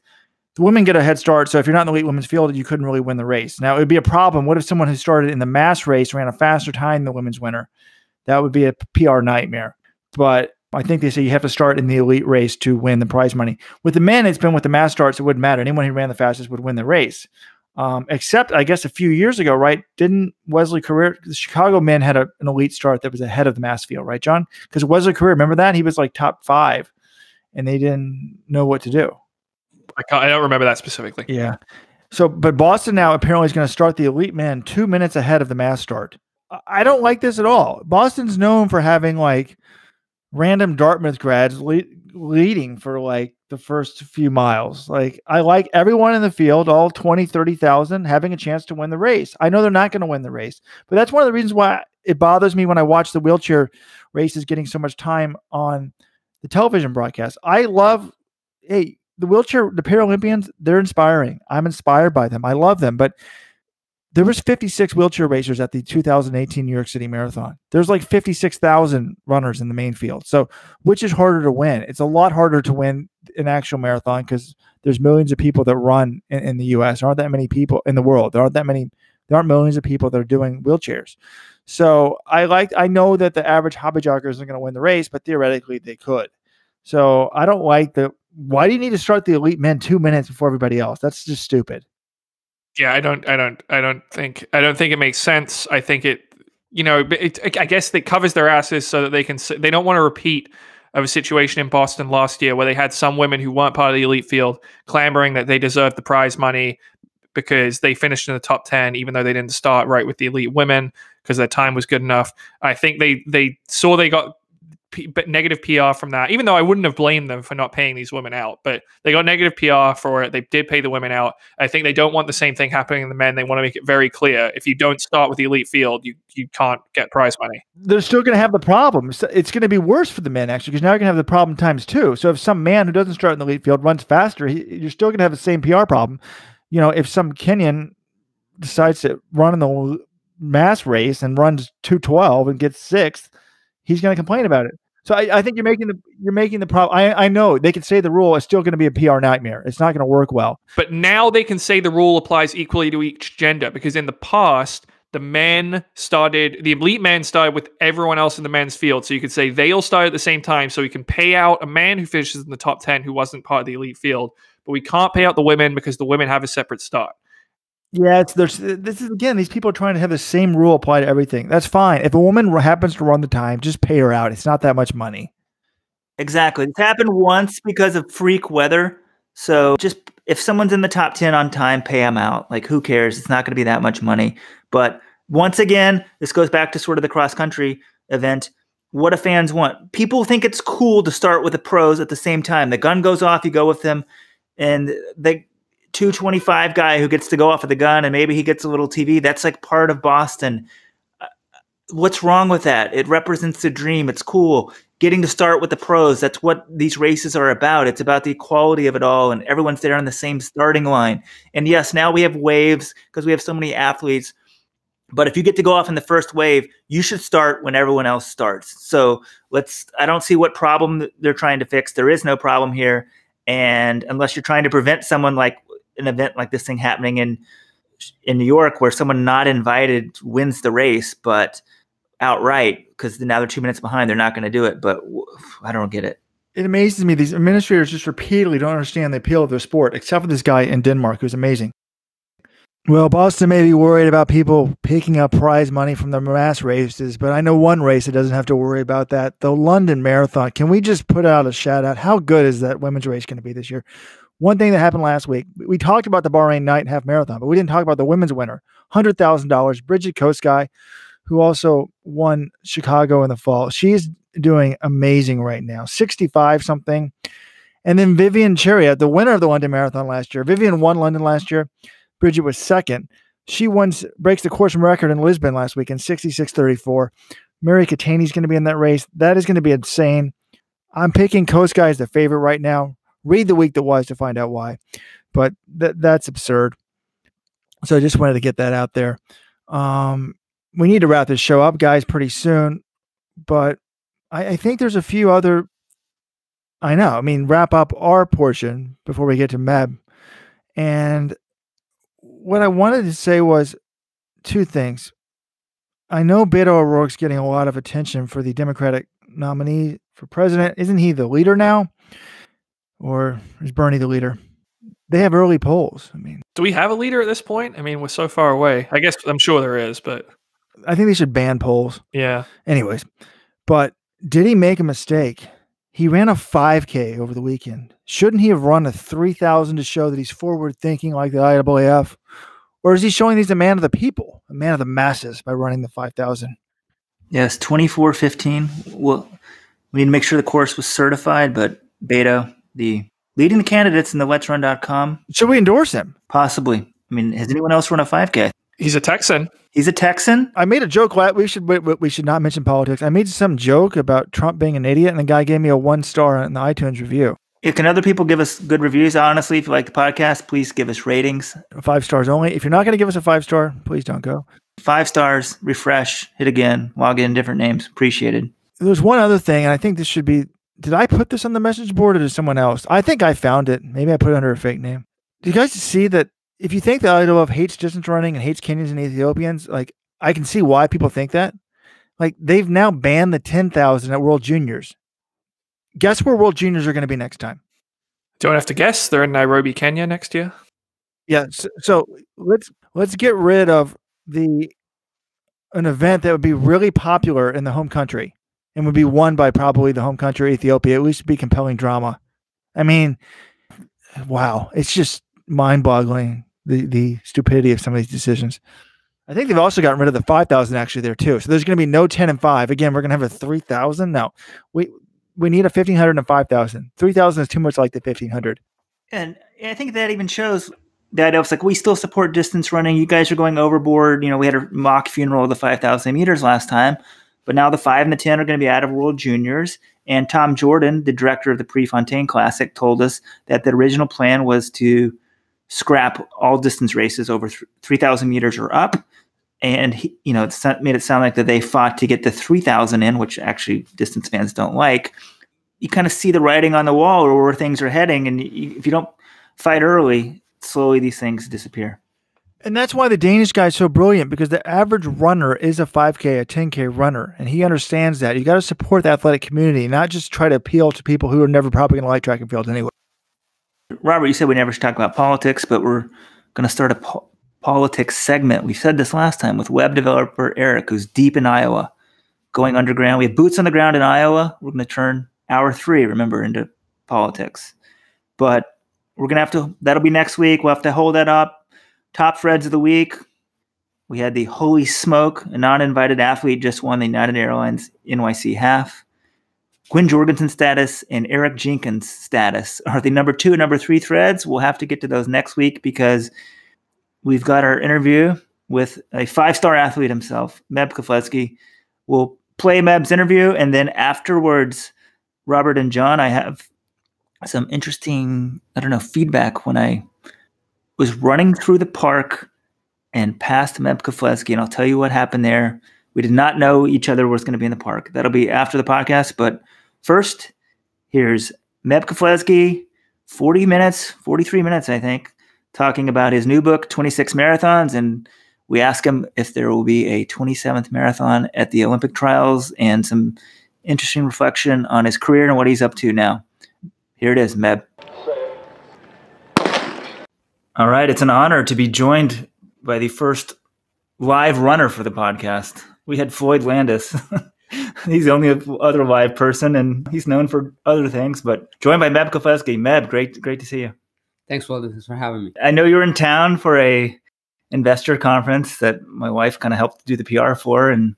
the women get a head start. So if you're not in the elite women's field, you couldn't really win the race. Now, it would be a problem. What if someone who started in the mass race ran a faster time than the women's winner? That would be a PR nightmare. But I think they say you have to start in the elite race to win the prize money. With the men, it's been with the mass starts, it wouldn't matter. Anyone who ran the fastest would win the race. Except, I guess, a few years ago, right? Didn't Wesley Career, the Chicago men had an elite start that was ahead of the mass field, right, John? Because Wesley Career, remember that? He was like top 5, and they didn't know what to do. I don't remember that specifically. Yeah. So, but Boston now apparently is going to start the elite men 2 minutes ahead of the mass start. I don't like this at all. Boston's known for having like random Dartmouth grads leading for like the first few miles. Like, I like everyone in the field, all 20, 30,000 having a chance to win the race. I know they're not going to win the race, but that's one of the reasons why it bothers me when I watch the wheelchair races getting so much time on the television broadcast. I love, the Paralympians, they're inspiring. I'm inspired by them. I love them, but there was 56 wheelchair racers at the 2018 New York City Marathon. There's like 56,000 runners in the main field. So which is harder to win? It's a lot harder to win an actual marathon because there's millions of people that run in the U.S. There aren't that many people in the world. There aren't millions of people that are doing wheelchairs. So I know that the average hobby jogger isn't going to win the race, but theoretically they could. So I don't like why do you need to start the elite men 2 minutes before everybody else? That's just stupid. Yeah, I don't think it makes sense. I think I guess it covers their asses so that they don't want to repeat of a situation in Boston last year where they had some women who weren't part of the elite field clamoring that they deserved the prize money because they finished in the top 10, even though they didn't start right with the elite women because their time was good enough. I think they saw they got negative PR from that, even though I wouldn't have blamed them for not paying these women out, but they got negative PR for it. They did pay the women out. I think they don't want the same thing happening in the men. They want to make it very clear. If you don't start with the elite field, you can't get prize money. They're still going to have the problem. It's going to be worse for the men, actually, because now you're going to have the problem times two. So if some man who doesn't start in the elite field runs faster, you're still going to have the same PR problem. If some Kenyan decides to run in the mass race and runs 2:12 and gets sixth, he's going to complain about it. So I think you're making the problem. I know they can say the rule is still going to be a PR nightmare. It's not going to work well. But now they can say the rule applies equally to each gender, because in the past, the elite men started with everyone else in the men's field. So you could say they all start at the same time. So we can pay out a man who finishes in the top 10 who wasn't part of the elite field, but we can't pay out the women because the women have a separate start. Yeah, this is, again, these people are trying to have the same rule apply to everything. That's fine. If a woman happens to run the time, just pay her out. It's not that much money. Exactly. It's happened once because of freak weather. So just if someone's in the top 10 on time, pay them out. Like, who cares? It's not going to be that much money. But once again, this goes back to sort of the cross-country event. What do fans want? People think it's cool to start with the pros at the same time. The gun goes off, you go with them, and the 225 guy who gets to go off of the gun and maybe he gets a little TV, that's like part of Boston. What's wrong with that? It represents the dream. It's cool. Getting to start with the pros, that's what these races are about. It's about the equality of it all, and everyone's there on the same starting line. And yes, now we have waves because we have so many athletes. But if you get to go off in the first wave, you should start when everyone else starts. So I don't see what problem they're trying to fix. There is no problem here. And unless you're trying to prevent someone like an event like this thing happening in New York where someone not invited wins the race, but outright, because now they're 2 minutes behind, they're not going to do it. But I don't get it. It amazes me. These administrators just repeatedly don't understand the appeal of their sport, except for this guy in Denmark who's amazing. Well, Boston may be worried about people picking up prize money from the mass races, but I know one race that doesn't have to worry about that, the London Marathon. Can we just put out a shout out? How good is that women's race going to be this year? One thing that happened last week, we talked about the Bahrain night half marathon, but we didn't talk about the women's winner, $100,000, Bridget Kosgei, who also won Chicago in the fall. She's doing amazing right now, 65 something. And then Vivian Cheria, the winner of the London Marathon last year. Vivian won London last year. Bridget was second. She breaks the course record in Lisbon last week in 66:34. Mary Katani's going to be in that race. That is going to be insane. I'm picking Kosgei as the favorite right now. Read the week that was to find out why. But that's absurd. So I just wanted to get that out there. We need to wrap this show up, guys, pretty soon. But I think there's a few other... wrap up our portion before we get to Meb. And what I wanted to say was two things. I know Beto O'Rourke's getting a lot of attention for the Democratic nominee for president. Isn't he the leader now? Or is Bernie the leader? They have early polls. Do we have a leader at this point? We're so far away. I guess I'm sure there is, but I think they should ban polls. Yeah. Anyways, but did he make a mistake? He ran a 5K over the weekend. Shouldn't he have run a 3,000 to show that he's forward thinking like the IAAF? Or is he showing he's a man of the people, a man of the masses by running the 5,000? Yes, 24:15. Well, we need to make sure the course was certified, but Beto, leading the candidates in the Let'sRun.com. Should we endorse him? Possibly. Has anyone else run a 5K? He's a Texan. He's a Texan? I made a joke. We should not mention politics. I made some joke about Trump being an idiot, and the guy gave me a 1-star in the iTunes review. Can other people give us good reviews? Honestly, if you like the podcast, please give us ratings. 5 stars only. If you're not going to give us a 5-star, please don't go. 5 stars, refresh, hit again, log in different names. Appreciated. There's one other thing, and I think this should be... Did I put this on the message board or did someone else? I think I found it. Maybe I put it under a fake name. Do you guys see that if you think the IAAF hates distance running and hates Kenyans and Ethiopians, I can see why people think that. They've now banned the 10,000 at World Juniors. Guess where World Juniors are going to be next time? Don't have to guess. They're in Nairobi, Kenya next year. Yeah. So let's get rid of an event that would be really popular in the home country and would be won by probably the home country, Ethiopia. At least be compelling drama. Wow. It's just mind-boggling, the stupidity of some of these decisions. I think they've also gotten rid of the 5,000 actually there too. So there's going to be no 10 and 5. Again, we're going to have a 3,000. No, we need a 1,500 and a 5,000. 3,000 is too much like the 1,500. And I think that even shows that it's like we still support distance running. You guys are going overboard. We had a mock funeral of the 5,000 meters last time, but now the 5 and the 10 are going to be out of World Juniors. And Tom Jordan, the director of the Prefontaine Classic, told us that the original plan was to scrap all distance races over 3,000 meters or up. And he, it made it sound like that they fought to get the 3,000 in, which actually distance fans don't like. You kind of see the writing on the wall or where things are heading. And if you don't fight early, slowly these things disappear. And that's why the Danish guy is so brilliant, because the average runner is a 5K, a 10K runner. And he understands that. You got to support the athletic community, not just try to appeal to people who are never probably going to like track and field anyway. Robert, you said we never should talk about politics, but we're going to start a politics segment. We said this last time with web developer Eric, who's deep in Iowa, going underground. We have boots on the ground in Iowa. We're going to turn hour 3, remember, into politics. But we're going to have to, that'll be next week. We'll have to hold that up. Top Freds of the week. We had the holy smoke, a non-invited athlete just won the United Airlines NYC Half. Quinn Jorgensen status and Eric Jenkins status are the number 2 and number 3 threads. We'll have to get to those next week because we've got our interview with a 5-star athlete himself, Meb Keflezighi. We'll play Meb's interview, and then afterwards, Robert and John, I have some interesting, feedback when I was running through the park and past Meb Keflezighi, and I'll tell you what happened there. We did not know each other was going to be in the park. That'll be after the podcast, but first, here's Meb Keflezighi, 43 minutes, I think, talking about his new book, 26 Marathons, and we ask him if there will be a 27th marathon at the Olympic trials and some interesting reflection on his career and what he's up to now. Here it is, Meb. All right, it's an honor to be joined by the first live runner for the podcast. We had Floyd Landis. He's the only other live person, and he's known for other things, but joined by Meb Keflezighi. Meb, great to see you. Thanks, Walden. Thanks for having me. I know you were in town for a investor conference that my wife kind of helped do the PR for, and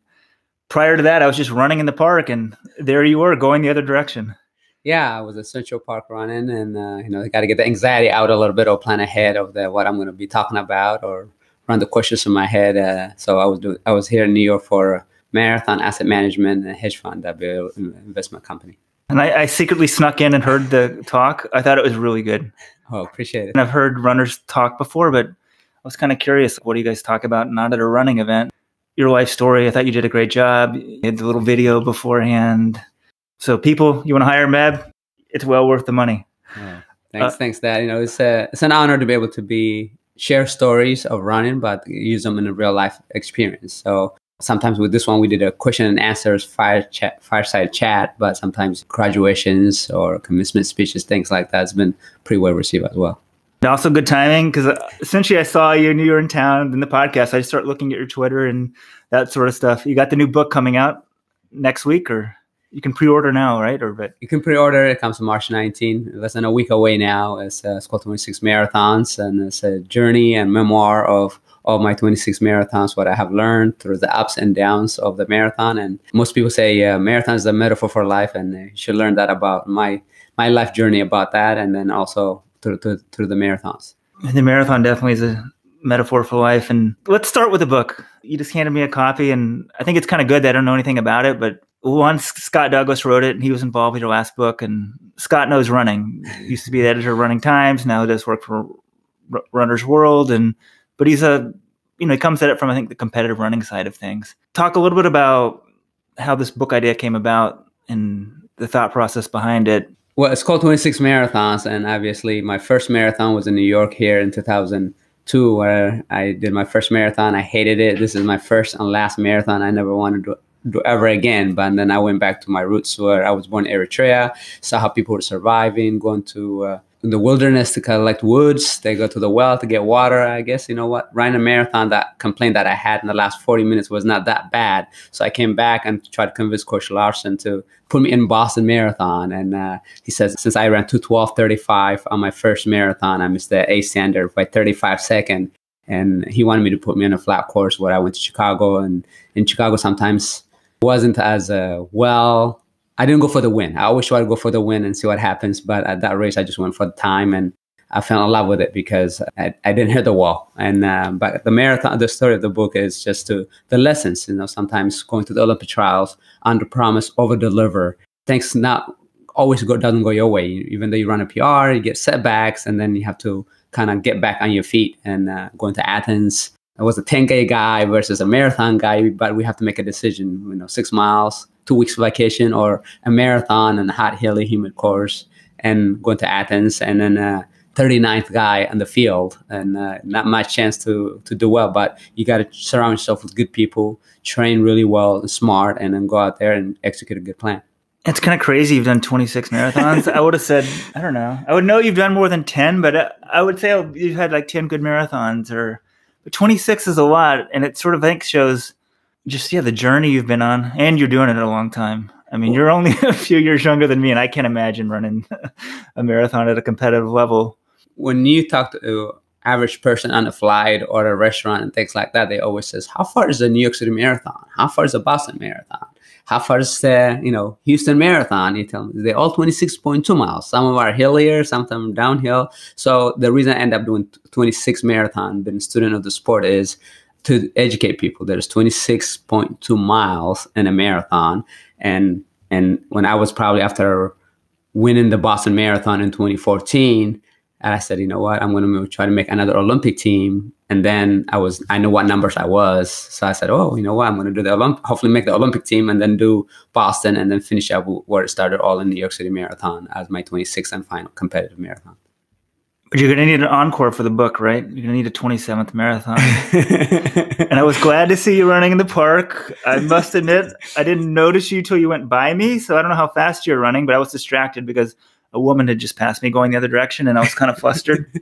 prior to that, I was just running in the park, and there you were going the other direction. Yeah, I was at Central Park running, and I got to get the anxiety out a little bit, or plan ahead of what I'm going to be talking about, or run the questions in my head. So I was here in New York for Marathon Asset Management and Hedge Fund, that investment company. And I secretly snuck in and heard the talk. I thought it was really good. Oh, appreciate it. And I've heard runners talk before, but I was kind of curious. What do you guys talk about not at a running event? Your life story. I thought you did a great job. You had the little video beforehand. So people, you want to hire Meb? It's well worth the money. Oh, thanks, Dad. It's an honor to be able to share stories of running, but use them in a real life experience. So sometimes with this one, we did a question and answers fireside chat, but sometimes graduations or commencement speeches, things like that, has been pretty well received as well. And also good timing, because essentially I saw you and you were in town in the podcast. I just started looking at your Twitter and that sort of stuff. You got the new book coming out next week, or you can pre-order now, right? You can pre-order. It comes March 19. Less than a week away now. It's called 26 Marathons, and it's a journey and memoir of all my 26 marathons, what I have learned through the ups and downs of the marathon. And most people say marathon is a metaphor for life, and you should learn that about my life journey about that, and then also through the marathons. And the marathon definitely is a metaphor for life. And let's start with the book. You just handed me a copy, and I think it's kind of good that I don't know anything about it, but once Scott Douglas wrote it, and he was involved with your last book, and Scott knows running. He used to be the editor of Running Times. Now he does work for Runner's World, but he's he comes at it from, I think, the competitive running side of things. Talk a little bit about how this book idea came about and the thought process behind it. Well, it's called 26 Marathons, and obviously my first marathon was in New York here in 2002, where I did my first marathon. I hated it. This is my first and last marathon. I never wanted to do ever again. But then I went back to my roots, where I was born in Eritrea, saw how people were surviving, going to in the wilderness to collect woods. They go to the well to get water. I guess, running a marathon, that complaint that I had in the last 40 minutes was not that bad. So I came back and tried to convince Coach Larson to put me in Boston Marathon. And he says, since I ran 2:12:35 on my first marathon, I missed the A standard by 35 seconds. And he wanted me to put me on a flat course where I went to Chicago. And in Chicago, sometimes wasn't as well. I didn't go for the win. I always try to go for the win and see what happens. But at that race, I just went for the time. And I fell in love with it because I didn't hit the wall. And but the marathon, the story of the book is just the lessons. Sometimes going to the Olympic trials, under promise, over deliver. Things not always doesn't go your way. Even though you run a PR, you get setbacks, and then you have to kind of get back on your feet. And going to Athens, I was a 10K guy versus a marathon guy, but we have to make a decision. 6 miles, 2 weeks vacation, or a marathon and a hot, hilly, humid course. And going to Athens, and then 39th guy on the field, and not much chance to do well. But you got to surround yourself with good people, train really well and smart, and then go out there and execute a good plan. It's kind of crazy you've done 26 marathons. I would have said, I don't know. I would know you've done more than 10, but I would say you've had like 10 good marathons. But 26 is a lot, and it sort of, I think, shows just, the journey you've been on, and you're doing it a long time. I mean, you're only a few years younger than me, and I can't imagine running a marathon at a competitive level. When you talk to average person on a flight or a restaurant and things like that, they always says, how far is the New York City Marathon? How far is the Boston Marathon? How far is the, Houston Marathon? You tell me they're all 26.2 miles. Some of them are hillier, some of them downhill. So the reason I end up doing 26 marathon, being a student of the sport, is to educate people. There's 26.2 miles in a marathon. And when I was probably after winning the Boston Marathon in 2014, and I said, you know what, I'm going to try to make another Olympic team. And then I know what numbers I was. So I said, oh, you know what, I'm going to do hopefully make the Olympic team, and then do Boston, and then finish up where it started, all in New York City Marathon as my 26th and final competitive marathon. But you're going to need an encore for the book, right? You're going to need a 27th marathon. And I was glad to see you running in the park. I must admit, I didn't notice you till you went by me. So I don't know how fast you're running, but I was distracted because a woman had just passed me going the other direction, and I was kind of flustered.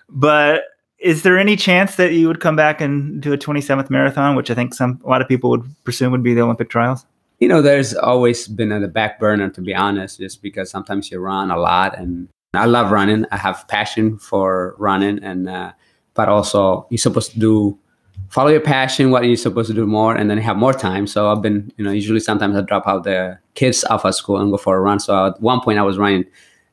But is there any chance that you would come back and do a 27th marathon, which I think a lot of people would presume would be the Olympic trials? There's always been on the back burner, to be honest, just because sometimes you run a lot, and I love running. I have passion for running, and but also you're supposed to follow your passion, what you're supposed to do more, and then you have more time. So I've been, usually sometimes I drop out the kids off at school and go for a run. So at one point I was running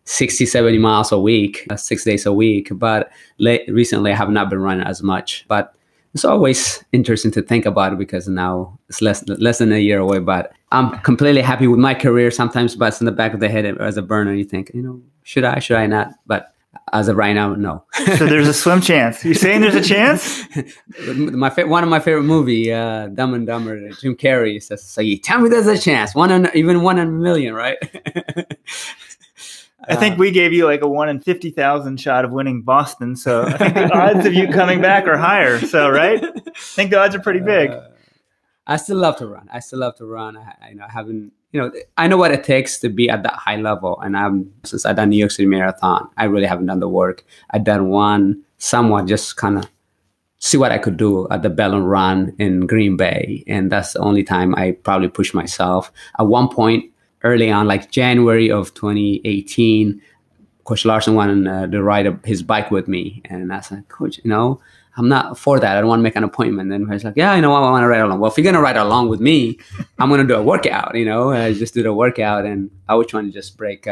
60, 70 miles a week, 6 days a week. But recently I have not been running as much. But it's always interesting to think about it, because now it's less than a year away. But I'm completely happy with my career sometimes, but it's in the back of the head as a burner. You think, should I not? But as of right now, no. So there's a slim chance. You're saying there's a chance? One of my favorite movie, Dumb and Dumber, Jim Carrey says, "So you tell me there's a chance, even 1 in a million, right?" I think we gave you like a 1 in 50,000 shot of winning Boston. So I think the odds of you coming back are higher. So, right? I think the odds are pretty big. I still love to run. I haven't, I know what it takes to be at that high level. And since I've done New York City Marathon, I really haven't done the work. I've done one somewhat just kind of see what I could do at the Bell and Run in Green Bay. And that's the only time I probably pushed myself. At one point early on, like January of 2018, Coach Larson wanted to ride his bike with me. And I said, Coach, I'm not for that. I don't want to make an appointment. And he's like, yeah, I want to ride along. Well, if you're going to ride along with me, I'm going to do a workout, I just did a workout, and I was trying to just break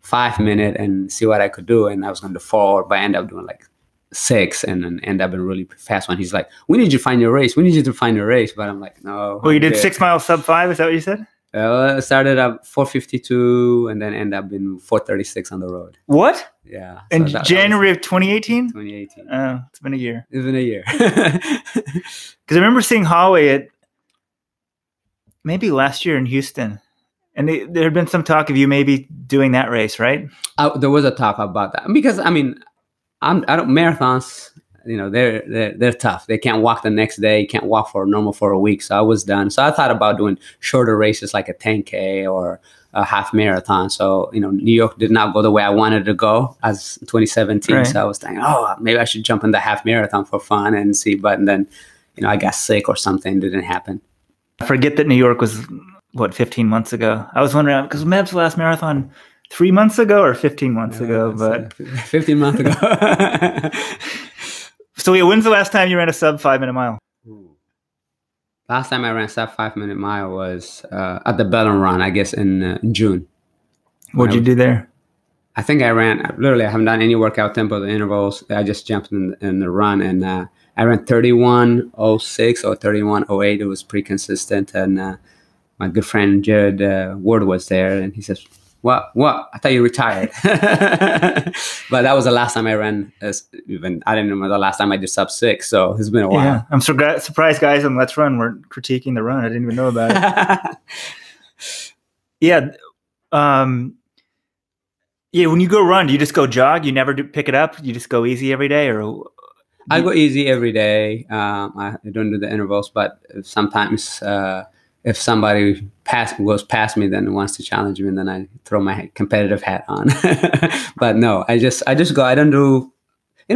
5 minutes and see what I could do. And I was going to 4, but I ended up doing like 6, and then end up in a really fast one. He's like, we need you to find your race. But I'm like, no. Well, you did 6 miles sub 5. Is that what you said? I started at 4:52 and then end up in 4:36 on the road. What? Yeah. In January of 2018? 2018. Oh, it's been a year. It's been a year. Because I remember seeing Holly at maybe last year in Houston. And there had been some talk of you maybe doing that race, right? There was a talk about that. Because, I don't marathons, they're tough. They can't walk the next day, can't walk for a week. So I was done. So I thought about doing shorter races like a 10K or a half marathon. So, New York did not go the way I wanted to go as 2017. Right. So I was thinking, maybe I should jump in the half marathon for fun and see. But then, I got sick or something. It didn't happen. I forget that New York was, 15 months ago. I was wondering, because Meb's last marathon 3 months ago or 15 months ago. But 15 months ago. So when's the last time you ran a sub 5-minute mile? Last time I ran sub 5-minute mile was at the Bellin Run, I guess in June. What'd you do there? I think I haven't done any workout tempo, the intervals. I just jumped in the run, and I ran 31:06 or 31:08. It was pretty consistent. And my good friend Jared Ward was there, and he says, What? I thought you retired. But that was the last time I ran. I didn't remember the last time I did sub 6, so it's been a while. Yeah, I'm surprised guys on Let's Run weren't critiquing the run. I didn't even know about it. Yeah. Yeah, when you go run, do you just go jog? You never pick it up? You just go easy every day? Or I go easy every day. I don't do the intervals, but sometimes if somebody goes past me, then wants to challenge me, and then I throw my competitive hat on. But no, I just go. I don't do.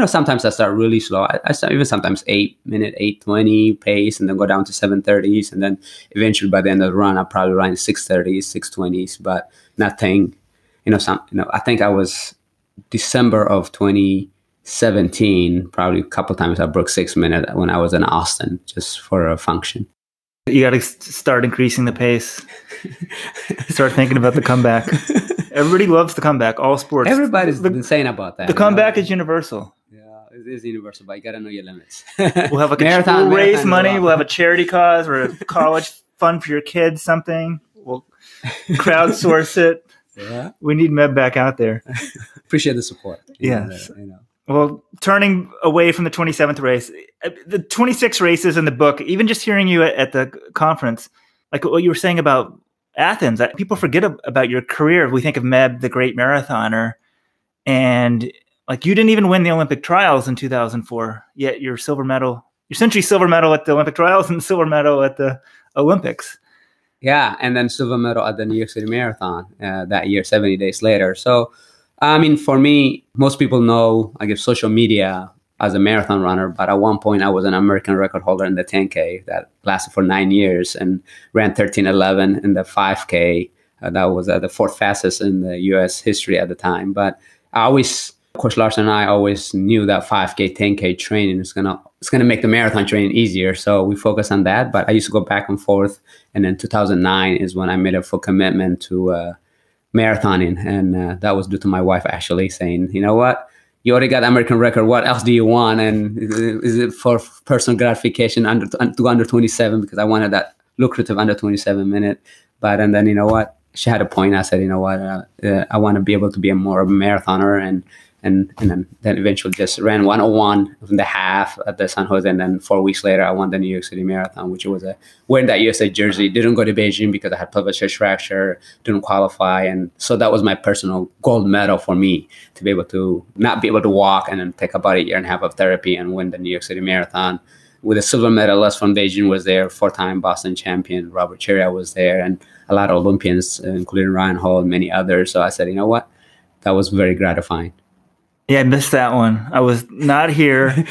Sometimes I start really slow. I start even sometimes 8-minute, 8:20 pace, and then go down to 7:30s, and then eventually by the end of the run, I'll probably run 6:30s, 6:20s, but nothing. I think I was December of 2017. Probably a couple times I broke 6 minutes when I was in Austin, just for a function. You got to start increasing the pace. Start thinking about the comeback. Everybody loves the comeback. All sports. Everybody's been saying about that. The comeback is universal. Yeah, it is universal, but you got to know your limits. We'll have we'll raise money. We'll have a charity cause or a college fund for your kids. Something. We'll crowdsource it. Yeah, we need Meb back out there. Appreciate the support. Yes. Well, turning away from the 27th race, the 26 races in the book, even just hearing you at the conference, like what you were saying about Athens, people forget about your career. We think of Meb, the great marathoner, and like you didn't even win the Olympic trials in 2004, yet you're essentially silver medal at the Olympic trials and silver medal at the Olympics. Yeah, and then silver medal at the New York City Marathon that year, 70 days later. So, I mean, for me, most people know, I guess, social media as a marathon runner, but at one point I was an American record holder in the 10K that lasted for 9 years and ran 13:11 in the 5K. That was the fourth fastest in the U.S. history at the time. But Coach Larson and I always knew that 5K, 10K training is gonna make the marathon training easier. So we focus on that. But I used to go back and forth. And then 2009 is when I made a full commitment to marathoning. And that was due to my wife actually saying, you know what? You already got the American record. What else do you want? And is it for personal gratification to under 27? Because I wanted that lucrative under 27 minute. And then, you know what? She had a point. I said, you know what? I want to be able to be more of a marathoner. And then eventually just ran 101 in the half at the San Jose. And then 4 weeks later, I won the New York City Marathon, which was wearing that USA jersey. Didn't go to Beijing because I had pelvic chest fracture, didn't qualify. And so that was my personal gold medal for me, to be able to not be able to walk and then take about a year and a half of therapy and win the New York City Marathon. With a silver medalist from Beijing was there, 4-time Boston champion, Robert Cheria was there, and a lot of Olympians, including Ryan Hall and many others. So I said, you know what? That was very gratifying. Yeah, I missed that one. I was not here.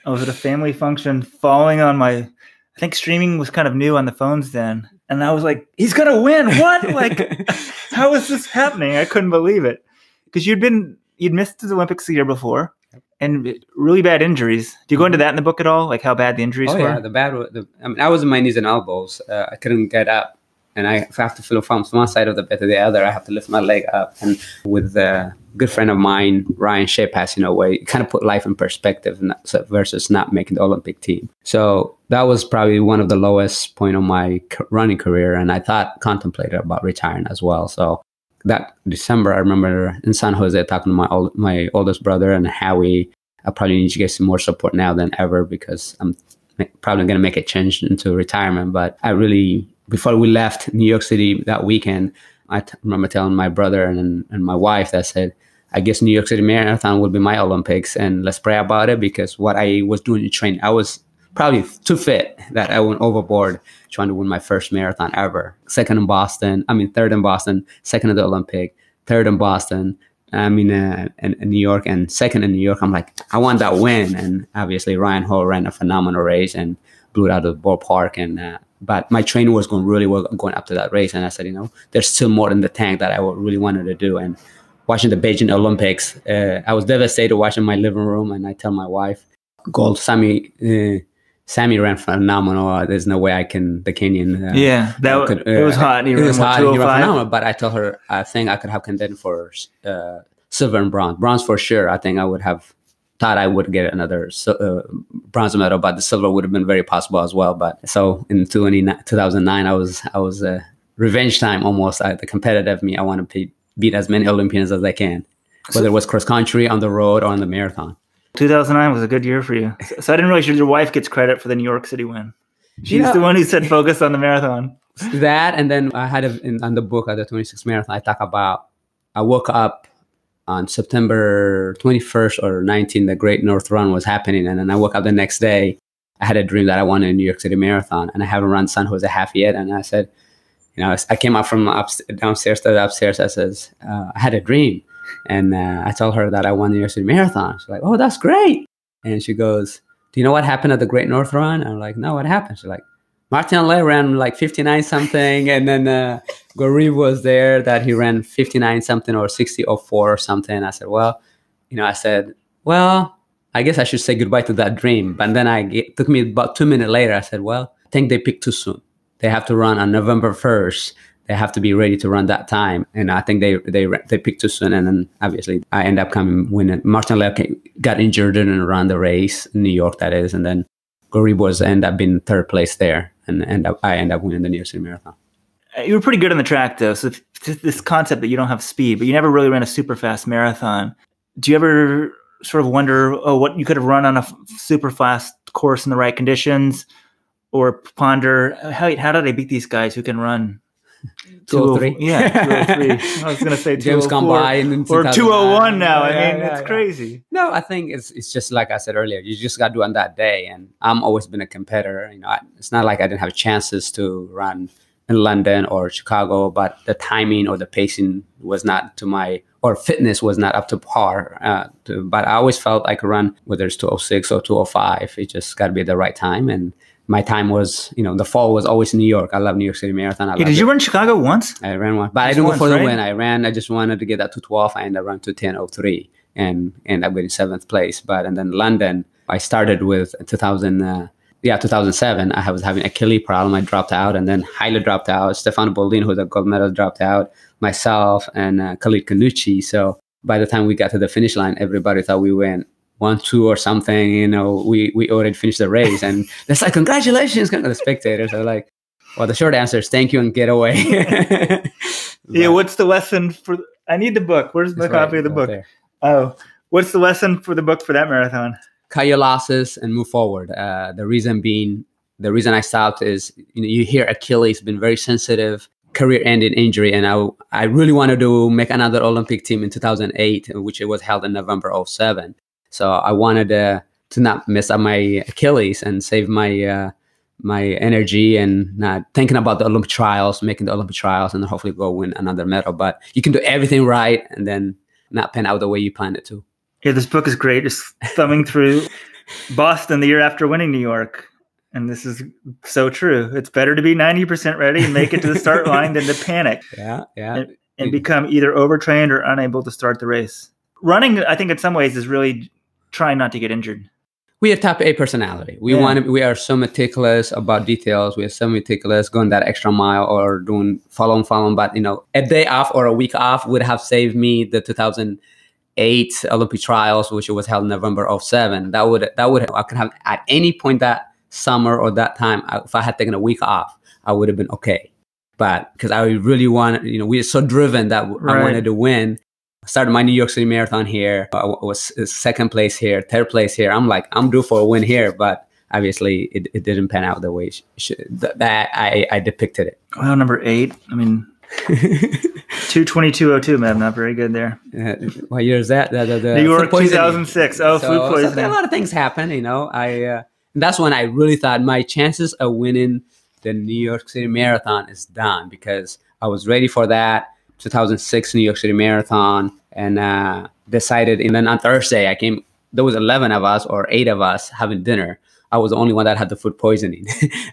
I was at a family function following on I think streaming was kind of new on the phones then. And I was like, he's going to win. What? Like, how is this happening? I couldn't believe it. Because you'd missed the Olympics the year before and really bad injuries. Do you go into that in the book at all? Like how bad the injuries were? Yeah, I was in my knees and elbows. I couldn't get up. And I have to feel from one side of the bed to the other. I have to lift my leg up. And with a good friend of mine, Ryan Shea, passing away, it kind of put life in perspective versus not making the Olympic team. So that was probably one of the lowest point of my running career. And I contemplated about retiring as well. So that December, I remember in San Jose talking to my oldest brother and Howie, I probably need to get some more support now than ever because I'm probably going to make a change into retirement. But before we left New York City that weekend, I remember telling my brother and my wife that said, I guess New York City Marathon will be my Olympics, and let's pray about it, because what I was doing in training, I was probably too fit that I went overboard trying to win my first marathon ever. Third in Boston, second at the Olympic, third in Boston, in New York, and second in New York. I'm like, I want that win. And obviously Ryan Hall ran a phenomenal race and blew it out of the ballpark. But my training was going really well going up to that race. And I said, there's still more in the tank that I really wanted to do. And watching the Beijing Olympics, I was devastated watching my living room. And I tell my wife, gold. Sammy ran phenomenal. There's no way I can the Kenyan. It was hot. It was hot. He ran phenomenal. But I told her I think I could have contended for silver and bronze. Bronze for sure. I think I would have thought I would get another bronze medal, but the silver would have been very possible as well. But so in 2009, I was revenge time almost. The competitive me. I want to beat as many Olympians as I can, whether it was cross country, on the road, or on the marathon. 2009 was a good year for you. So I didn't realize your wife gets credit for the New York City win. She's the one who said focus on the marathon. That, and then I had on the book at the 26th marathon, I talk about I woke up on September 21st or 19th, the Great North Run was happening. And then I woke up the next day. I had a dream that I won a New York City marathon, and I haven't run San Jose Half yet. And I said, I came up from downstairs to the upstairs. I says, I had a dream. And I told her that I won the New York City Marathon. She's like, oh, that's great. And she goes, do you know what happened at the Great North Run? I'm like, no, what happened? She's like, Martin Le ran like 59 something. And then Goree was there that he ran 59 something or 60:04 or something. I said, well, I guess I should say goodbye to that dream. But then it took me about 2 minutes later. I said, well, I think they picked too soon. They have to run on November 1st. They have to be ready to run that time. And I think they picked too soon. And then obviously I end up winning. Martin Le got injured and ran the race in New York, that is. And then Goree was end up being third place there. And I end up winning the New York City Marathon. You were pretty good on the track, though. So this concept that you don't have speed, but you never really ran a super fast marathon. Do you ever sort of wonder, what you could have run on a super fast course in the right conditions? Or ponder, how did I beat these guys who can run 203? Yeah, 203. I was going to say 204. James gone by or 201 now. It's crazy. No, I think it's just like I said earlier. You just got to do it on that day. And I'm always been a competitor. It's not like I didn't have chances to run in London or Chicago, but the timing or the pacing was not fitness was not up to par. But I always felt I could run, whether it's 206 or 205. It just got to be the right time. And my time was, the fall was always New York. I love New York City Marathon. Did you run Chicago once? I ran one, but I didn't go for the win. I just wanted to get that 212. I ended up running 210.03 and ended up getting 7th place. And then London, I started with 2007. I was having Achilles problem. I dropped out, and then Haile dropped out. Stefano Boldini, who's a gold medal, dropped out. Myself and Khalid Kanucci. So by the time we got to the finish line, everybody thought we went 1-2 or something. We already finished the race, and it's like, congratulations, the spectators are like, well, the short answer is thank you and get away. What's the lesson for? I need the book. Where's my copy of the book? There. Oh, what's the lesson for the book for that marathon? Cut your losses and move forward. The reason I stopped is you hear Achilles been very sensitive, career-ending injury, and I really wanted to make another Olympic team in 2008, which it was held in November 2007. So I wanted to not mess up my Achilles and save my energy and not thinking about the Olympic trials, making the Olympic trials, and then hopefully go win another medal. But you can do everything right and then not pan out the way you planned it to. Yeah, this book is great. Just thumbing through Boston the year after winning New York. And this is so true. It's better to be 90% ready and make it to the start line than to panic. Yeah. And become either overtrained or unable to start the race. Running, I think in some ways, is really trying not to get injured. We have type A personality. We are so meticulous about details. We are so meticulous going that extra mile or doing follow. But a day off or a week off would have saved me the 2008 Olympic trials, which was held in November 2007. I could have at any point that summer or that time, if I had taken a week off, I would have been okay. But because I really wanted, we are so driven that I wanted to win. I started my New York City Marathon here. I was 2nd place here, 3rd place here. I'm like, I'm due for a win here, but obviously it didn't pan out the way that I depicted it. Well, number 8. 2:22:02, man. Not very good there. What year is that? The New York 2006. Oh, food poisoning. A lot of things happen, that's when I really thought my chances of winning the New York City Marathon is done, because I was ready for that. 2006 New York City Marathon, and decided. And then on Thursday, there was 11 of us or 8 of us having dinner. I was the only one that had the food poisoning,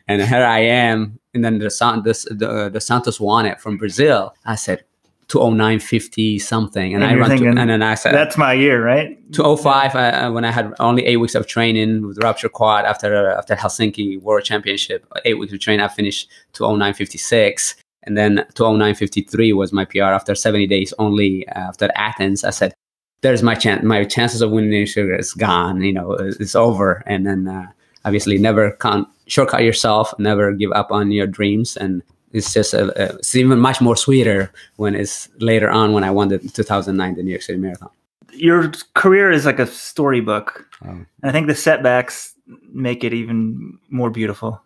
and here I am. And then the Santos won it from Brazil. I said, 209.50 something, and And I you're run thinking, and then I said that's my year, right? 205 when I had only 8 weeks of training with rupture quad after Helsinki World Championship. 8 weeks of training, I finished 209.56, and then 209.53 was my PR after 70 days only. After Athens, I said, "There's my chance. My chances of winning sugar is gone. It's over." And then obviously, never shortcut yourself. Never give up on your dreams. And it's just it's even much more sweeter when it's later on when I won the 2009 the New York City Marathon. Your career is like a storybook. Oh. And I think the setbacks make it even more beautiful.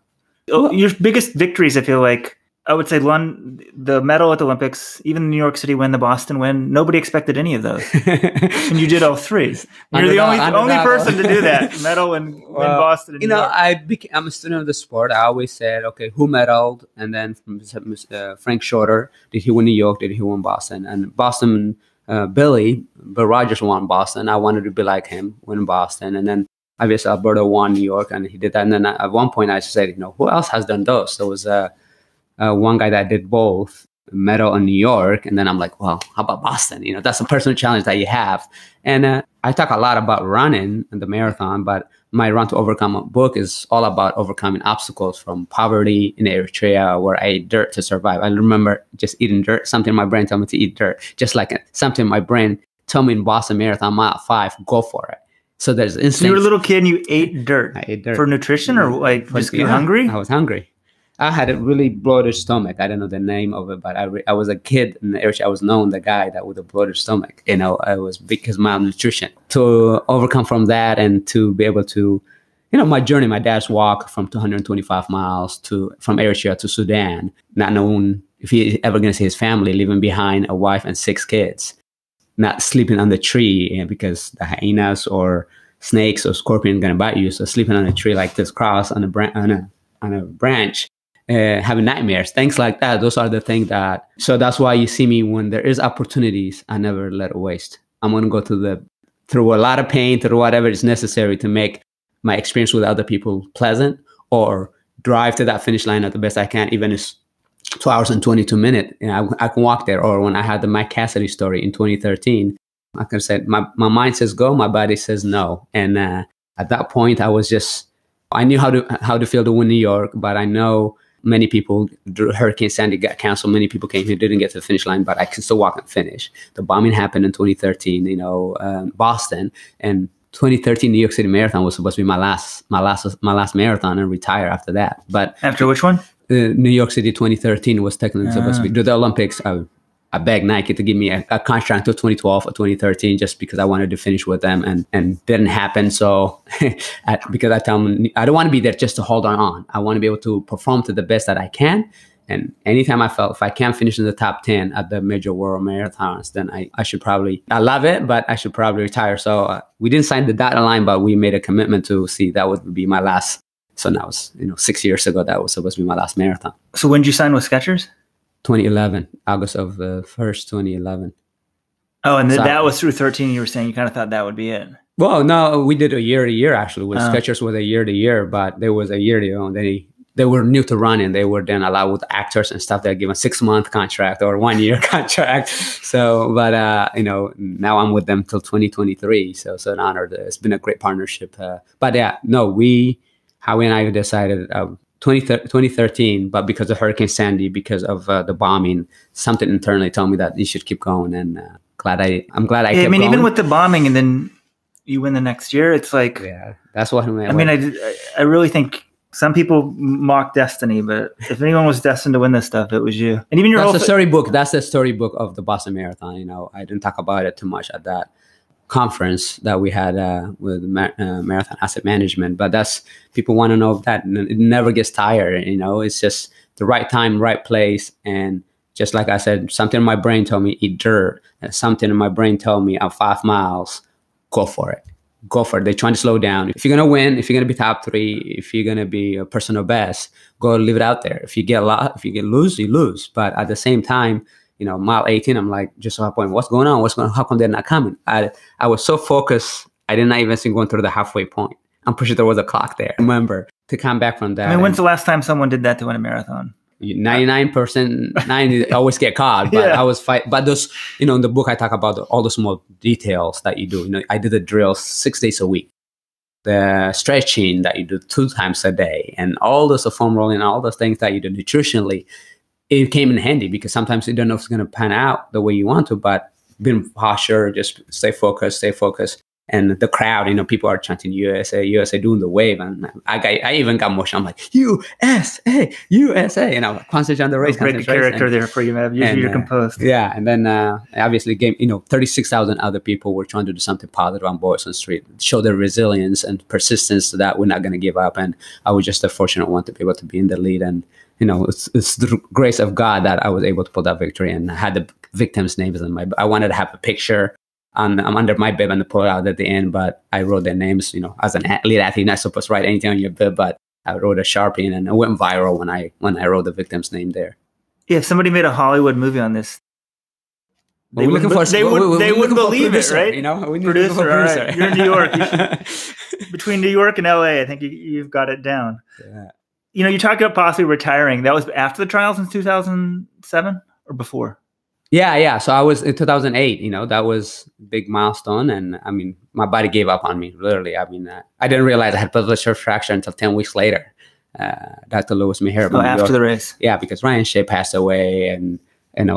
Your biggest victories, I feel like, I would say the medal at the Olympics, even the New York City win, the Boston win. Nobody expected any of those, and you did all three. You're the only person to do that: medal and win Boston. And New York. I'm a student of the sport. I always said, okay, who medaled? And then from Frank Shorter, did he win New York? Did he win Boston? And Boston, Bill Rogers won Boston. I wanted to be like him, win Boston, and then obviously Alberto won New York, and he did that. And then at one point, I said, who else has done those? There was one guy that did both, medal in New York, and then I'm like, well, how about Boston? That's a personal challenge that you have. And I talk a lot about running in the marathon, but my Run to Overcome book is all about overcoming obstacles from poverty in Eritrea, where I ate dirt to survive. I remember just eating dirt. Something in my brain told me to eat dirt, just like something in my brain told me in Boston Marathon, mile 5, go for it. So there's instinct. So you were a little kid and you ate dirt. I ate dirt. For nutrition, or like just you hungry? I was hungry. I had a really bloated stomach. I don't know the name of it, but I was a kid in the area. I was known the guy that with a bloated stomach. I was because malnutrition. To overcome from that and to be able to, my journey, my dad's walk from 225 miles from Eritrea to Sudan, not knowing if he ever going to see his family, leaving behind a wife and 6 kids, not sleeping on the tree because the hyenas or snakes or scorpion going to bite you. So sleeping on a tree like this, Cros on a branch. Having nightmares, things like that. Those are the things so that's why you see me when there is opportunities, I never let it waste. I'm going to go through a lot of pain, through whatever is necessary to make my experience with other people pleasant, or drive to that finish line at the best I can, even if it's 2 hours and 22 minutes. I can walk there. Or when I had the Mike Cassidy story in 2013, I can say my mind says go, my body says no. And at that point, I knew how to feel to win New York, but I know many people, Hurricane Sandy got canceled. Many people came here, didn't get to the finish line, but I can still walk and finish. The bombing happened in 2013, Boston, and 2013 New York City Marathon was supposed to be my last marathon and retire after that. But after which one? New York City 2013 was technically supposed to be. Do the Olympics. I begged Nike to give me a contract until 2012 or 2013 just because I wanted to finish with them, and didn't happen. So because I tell them I don't want to be there just to hold on. I want to be able to perform to the best that I can. And anytime I felt if I can't finish in the top 10 at the major world marathons, then I should probably, I love it, but I should probably retire. So we didn't sign the dotted line, but we made a commitment to see that would be my last. So now it's 6 years ago, that was supposed to be my last marathon. So when did you sign with Skechers? 2011, August of the 1st, 2011. Oh, and that was through 13. You were saying you kind of thought that would be it. Well, no, we did a year to year actually. With Skechers was a year to year, but there was a year to year. They were new to running. They were then allowed with actors and stuff. They're given a 6-month contract or 1-year contract. So, but now I'm with them till 2023. So it's an honor. It's been a great partnership. But yeah, no, Howie and I decided 2013, but because of Hurricane Sandy, because of the bombing, something internally told me that you should keep going, and I'm glad I kept going. Even with the bombing, and then you win the next year, it's like, yeah, that's what I really think some people mock destiny, but if anyone was destined to win this stuff, it was you. And even that's the storybook of the Boston Marathon. I didn't talk about it too much at that conference that we had with Marathon Asset Management, but that's, people want to know that it never gets tired. It's just the right time, right place. And just like I said, something in my brain told me eat dirt, and something in my brain told me at 5 miles, go for it. They're trying to slow down. If you're going to win, if you're going to be top 3, if you're going to be a personal best, go leave it out there. If you get lose, you lose. But at the same time, mile 18, I'm like, just at that point, what's going on? How come they're not coming? I was so focused, I did not even see going through the halfway point. I'm pretty sure there was a clock there. I remember to come back from that. When's the last time someone did that to win a marathon? 99% 90 always get caught, but I was fight. But those, in the book I talk about all the small details that you do. I did the drills 6 days a week, the stretching that you do 2 times a day, and all those foam rolling, all those things that you do nutritionally. It came in handy because sometimes you don't know if it's going to pan out the way you want to, but being posture, just stay focused. And the crowd, people are chanting USA, USA, doing the wave. And I even got emotional. I'm like, USA, USA. And I'm concentrating on the race. Great character there for you, Meb. You're composed. Yeah. And then obviously, 36,000 other people were trying to do something positive on Boston Street, show their resilience and persistence so that we're not going to give up. And I was just a fortunate one to be able to be in the lead. And, it's the grace of God that I was able to pull that victory, and I had the victims' names on I wanted to have a picture I'm under my bib and pull it out at the end, but I wrote their names. As an elite athlete, you're not supposed to write anything on your bib, but I wrote a Sharpie, and it went viral when I wrote the victim's name there. Yeah, if somebody made a Hollywood movie on this, they wouldn't believe it, right? Producer. All right. You're in New York. Between New York and LA, I think you've got it down. Yeah. You talked about possibly retiring. That was after the trials in 2007 or before? Yeah. So I was in 2008, that was a big milestone. And I mean, my body gave up on me, literally. I mean, I didn't realize I had pelvic fracture until 10 weeks later. Dr. Lewis Meher. After the race. Yeah, because Ryan Shea passed away. And,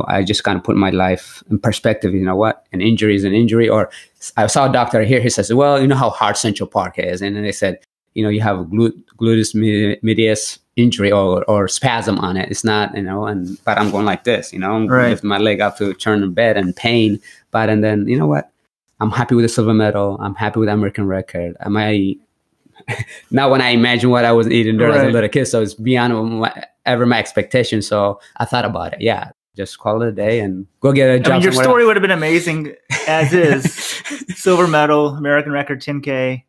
I just kind of put my life in perspective. You know what? An injury is an injury. Or I saw a doctor here. He says, well, you know how hard Central Park is. And then they said, you have gluteus medius injury or spasm on it. It's not, but I'm going like this, I'm lifting my leg up to turn in bed and pain. And then, you know what? I'm happy with the silver medal. I'm happy with the American record. Now when I imagine what I was eating there as a little kid, so it's beyond my expectation. So I thought about it. Yeah. Just call it a day and go get a job. Your story would have been amazing as is. Silver medal, American record, 10K.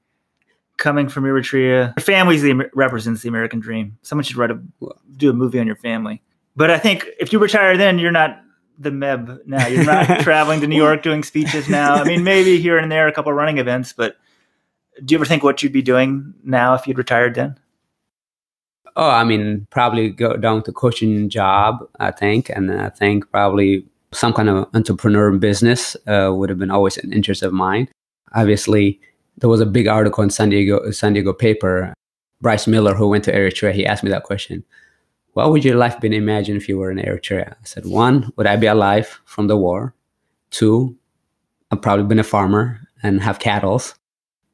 Coming from Eritrea, your family represents the American dream. Someone should do a movie on your family. But I think if you retire then, you're not the Meb now. You're not traveling to New York doing speeches now. I mean, maybe here and there, a couple of running events. But do you ever think what you'd be doing now if you'd retired then? Oh, I mean, probably go down to coaching job, I think. And I think probably some kind of entrepreneur business would have been always an interest of mine. Obviously, there was a big article in San Diego paper. Bryce Miller, who went to Eritrea, he asked me that question. What would your life been imagined if you were in Eritrea? I said, 1, would I be alive from the war? 2, I've probably been a farmer and have cattle.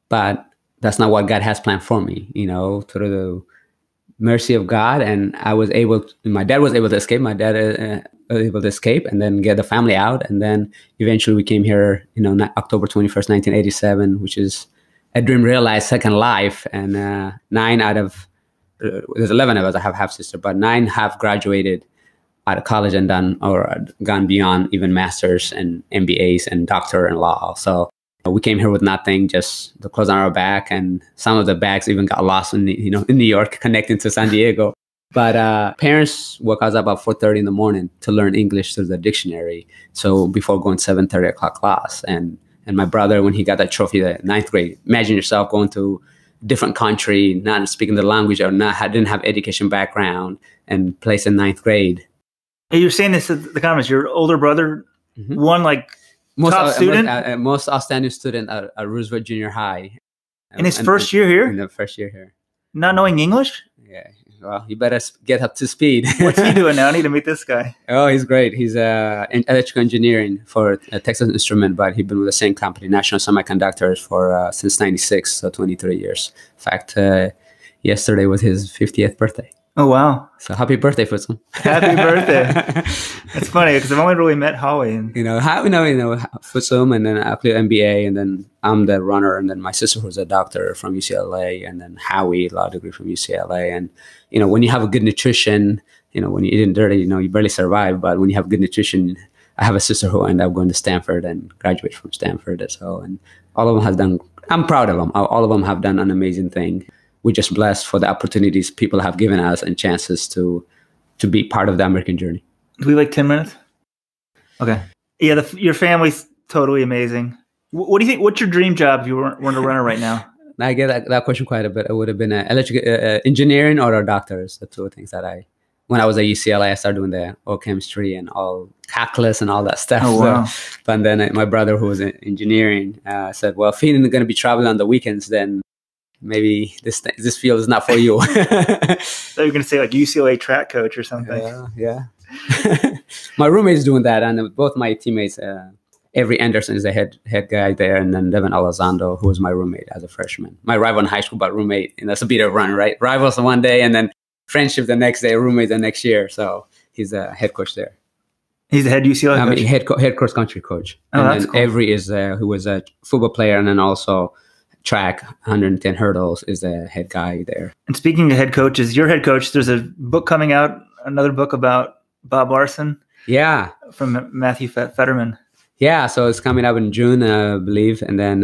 But that's not what God has planned for me, through the mercy of God. And my dad was able to escape. My dad was able to escape and then get the family out. And then eventually we came here, October 21st, 1987, which is a dream realized, second life. And 9 out of, there's 11 of us, I have half sister, but 9 have graduated out of college and gone beyond even masters and MBAs and doctor in law. So we came here with nothing, just the clothes on our back, and some of the bags even got lost in New York, connecting to San Diego. But parents woke us up about 4:30 in the morning to learn English through the dictionary. So before going 7:30 o'clock class, and my brother, when he got that trophy, the 9th grade, imagine yourself going to a different country, not speaking the language, or didn't have education background, and placed in 9th grade. You're saying this at the comments. Your older brother won top student? Most outstanding student at Roosevelt Junior High. In his first year here? In the first year here. Not knowing English? Yeah. Well, you better get up to speed. What's he doing now? I need to meet this guy. Oh, he's great. He's in electrical engineering for Texas Instrument, but he's been with the same company, National Semiconductors, for since 96, so 23 years. In fact, yesterday was his 50th birthday. Oh, wow. So happy birthday, Futsum. Happy birthday. That's funny because I've only really met Howie. Futsum, and then I played NBA, and then I'm the runner, and then my sister who's a doctor from UCLA, and then Howie, law degree from UCLA. And, when you have a good nutrition, when you eat dirty, you barely survive. But when you have good nutrition, I have a sister who ended up going to Stanford and graduated from Stanford as well. And all of them have done, I'm proud of them. All of them have done an amazing thing. We're just blessed for the opportunities people have given us and chances to be part of the American journey. Do we 10 minutes? Okay. Yeah, your family's totally amazing. What do you think? What's your dream job if you weren't a runner right now? I get that question quite a bit. It would have been electrical engineering or a doctor. It's the two things that I when I was at UCLA, I started doing the all chemistry and all calculus and all that stuff. Oh, wow. But then my brother, who was in engineering, said, well, if you're going to be traveling on the weekends, then maybe this field is not for you. So you're going to say like UCLA track coach or something. Yeah. My roommate's doing that, and both my teammates, Avery Anderson is the head guy there, and then Devin Elizondo, who was my roommate as a freshman. My rival in high school, but roommate, and that's a bit of a run, right? Rivals one day, and then friendship the next day, roommate the next year. So he's a head coach there. He's the head UCLA coach? Head cross country coach. Oh, and that's then cool. Avery is who was a football player, and then also track 110 hurdles is the head guy there. And speaking of head coaches, your head coach, there's a book coming out, another book about Bob Larson. Yeah. From Matthew Fetterman. Yeah, so it's coming up in June, I believe. And then,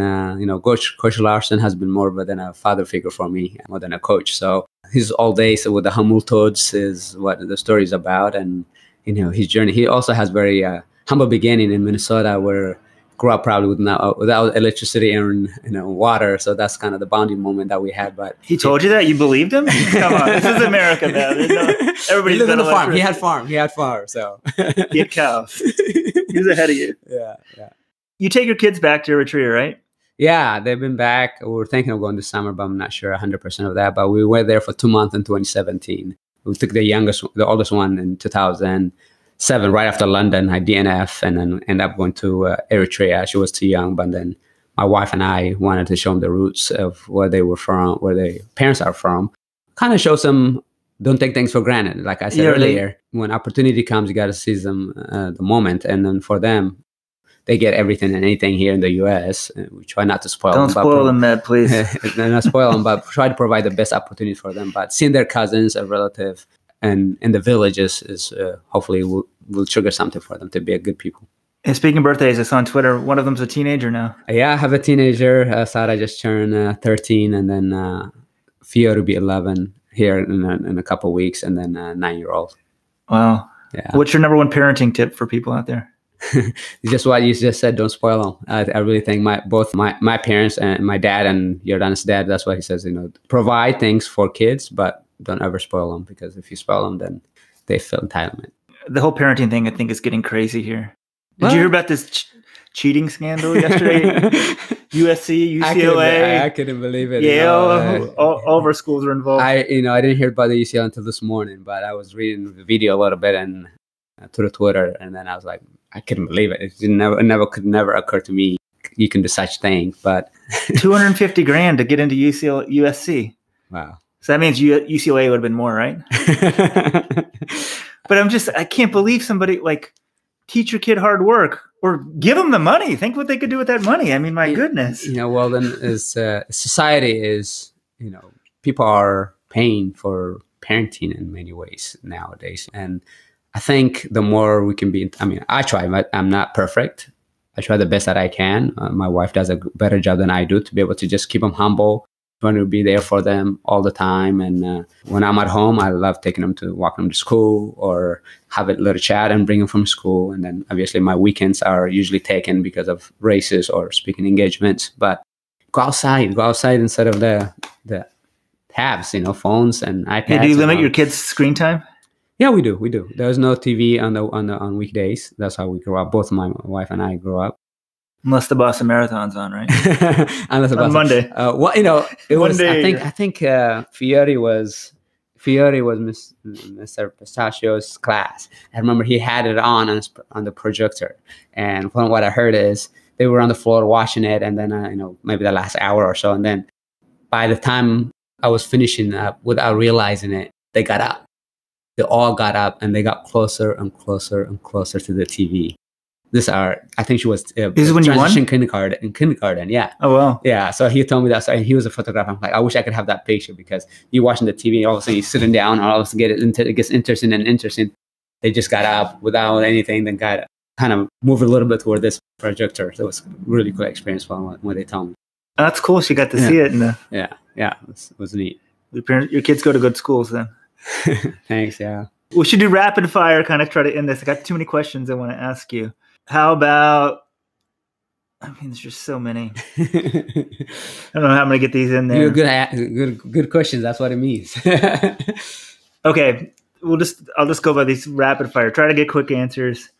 Coach Larson has been more than a father figure for me, more than a coach. So his all days with the Humble Toads is what the story is about. And, his journey. He also has very humble beginning in Minnesota, where grew up probably without electricity and water. So that's kind of the bonding moment that we had. But he told you that? You believed him? Come on, this is America, man. Everybody's lived on a farm. He had farm. So he had cows. He was ahead of you. Yeah. You take your kids back to Eritrea, right? Yeah, they've been back. We were thinking of going this summer, but I'm not sure 100% of that. But we were there for 2 months in 2017. We took the oldest one in 2007, right after London. I DNF and then ended up going to Eritrea. She was too young, but then my wife and I wanted to show them the roots of where they were from, where their parents are from. Kind of show them, don't take things for granted. Like I said earlier, when opportunity comes, you got to seize them the moment. And then for them, they get everything and anything here in the U.S. We try not to spoil them. Don't spoil them, Meb, please. Not spoil them, but try to provide the best opportunity for them. But seeing their cousins, a relative, and in the villages is hopefully will trigger something for them to be a good people. And speaking of birthdays, I saw on Twitter, one of them's a teenager now. Yeah, I have a teenager. Sarah just turned 13, and then Fiora will be 11 here in a couple of weeks, and then a 9-year-old. Wow. Yeah. What's your number one parenting tip for people out there? Just what you just said. Don't spoil them. I really think both my parents and my dad and Jordan's dad. That's what he says. Provide things for kids, but don't ever spoil them, because if you spoil them, then they feel entitlement. The whole parenting thing, I think, is getting crazy here. Did you hear about this cheating scandal yesterday? USC, UCLA. I couldn't believe it. Yale, all of our schools are involved. I didn't hear about the UCLA until this morning, but I was reading the video a little bit and through Twitter, and then I was like, I couldn't believe it. It could never occur to me you can do such thing. But $250,000 to get into USC. Wow. So that means UCLA would have been more, right? But I can't believe somebody teach your kid hard work or give them the money. Think what they could do with that money. I mean, my goodness. Well, then society is, people are paying for parenting in many ways nowadays. And I think the more we can be, I try, but I'm not perfect. I try the best that I can. My wife does a better job than I do to be able to just keep them humble, trying to be there for them all the time. And when I'm at home, I love walking them to school or have a little chat and bring them from school. And then obviously my weekends are usually taken because of races or speaking engagements. But go outside instead of the tabs, phones and iPads. Yeah, do you limit your kids' screen time? Yeah, we do. There's no TV on weekdays. That's how we grew up. Both my wife and I grew up. Unless the Boston Marathon's on, right? Unless on Monday. It was. I think Fiore was Mr. Pistachio's class. I remember he had it on the projector, and from what I heard is they were on the floor watching it, and then maybe the last hour or so, and then by the time I was finishing up, without realizing it, they got up. They all got up and they got closer and closer and closer to the TV. I think she was this is when you won? in kindergarten, yeah. Oh, wow. Yeah, so he told me that. So he was a photographer. I'm like, I wish I could have that picture, because you're watching the TV, all of a sudden you're sitting down, and all of a sudden it gets interesting. They just got up without anything, then got kind of moved a little bit toward this projector. So it was a really cool experience when they told me. Oh, that's cool. She got to see it. Yeah, it was neat. Your kids go to good schools then. Thanks, yeah. We should do rapid fire, kind of try to end this. I got too many questions I want to ask you. How about, there's just so many. I don't know how I'm going to get these in there. You're good questions. That's what it means. Okay. I'll just go by these rapid fire. Try to get quick answers.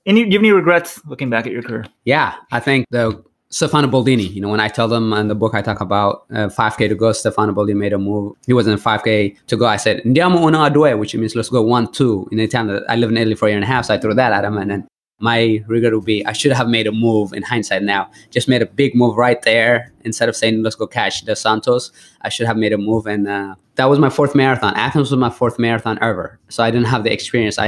Do you have any regrets looking back at your career? Yeah, I think the Stefano Boldini, when I tell them in the book I talk about 5K to go, Stefano Boldini made a move. He was in 5K to go. I said, andiamo uno a due, which means let's go 1, 2. In Italian, I lived in Italy for a year and a half, so I threw that at him. And then my regret would be I should have made a move in hindsight now. Just made a big move right there. Instead of saying, let's go catch the Santos, I should have made a move. And that was my 4th marathon. Athens was my 4th marathon ever. So I didn't have the experience.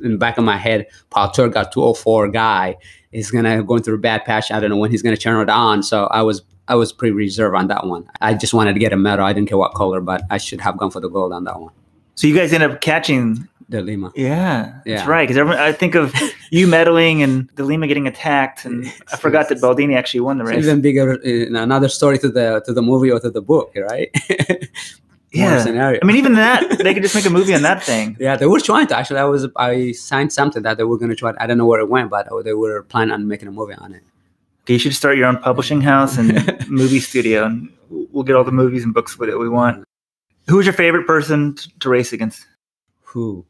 In the back of my head, Paul Turgot, 204 guy, is going through a bad patch. I don't know when he's going to turn it on. So I was pretty reserved on that one. I just wanted to get a medal. I didn't care what color, but I should have gone for the gold on that one. So you guys ended up catching the Lima. Yeah, that's right. Because I think of you medaling and the Lima getting attacked, and I forgot that Baldini actually won the race. It's even bigger, another story to the movie or to the book, right? Yeah, scenario. I mean, even that they could just make a movie on that thing. Yeah, they were trying to. Actually, I signed something that they were going to try. I don't know where it went, but they were planning on making a movie on it. Okay, you should start your own publishing house and movie studio, and we'll get all the movies and books that we want. Who was your favorite person to race against? Who?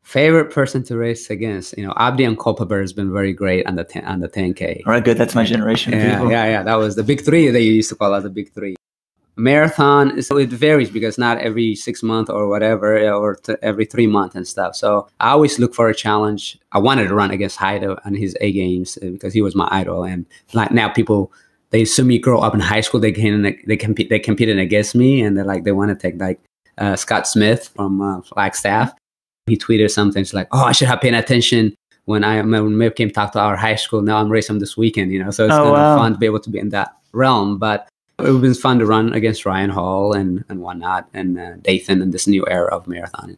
Favorite person to race against? Abdi and Culpepper has been very great on the 10K. All right, good. That's my generation of people. Yeah. That was the big 3. They used to call us the big 3. Marathon, so it varies because not every 6 months or whatever, or every 3 months and stuff. So I always look for a challenge. I wanted to run against Haida on his A games because he was my idol. And like now people, they assume me grow up in high school, they competed against me, and they want to take Scott Smith from Flagstaff. He tweeted something. It's like, I should have paid attention when Meb came talk to our high school. Now I'm racing this weekend, So it's kind of fun to be able to be in that realm. But it was fun to run against Ryan Hall and whatnot, and Dathan in this new era of marathoning.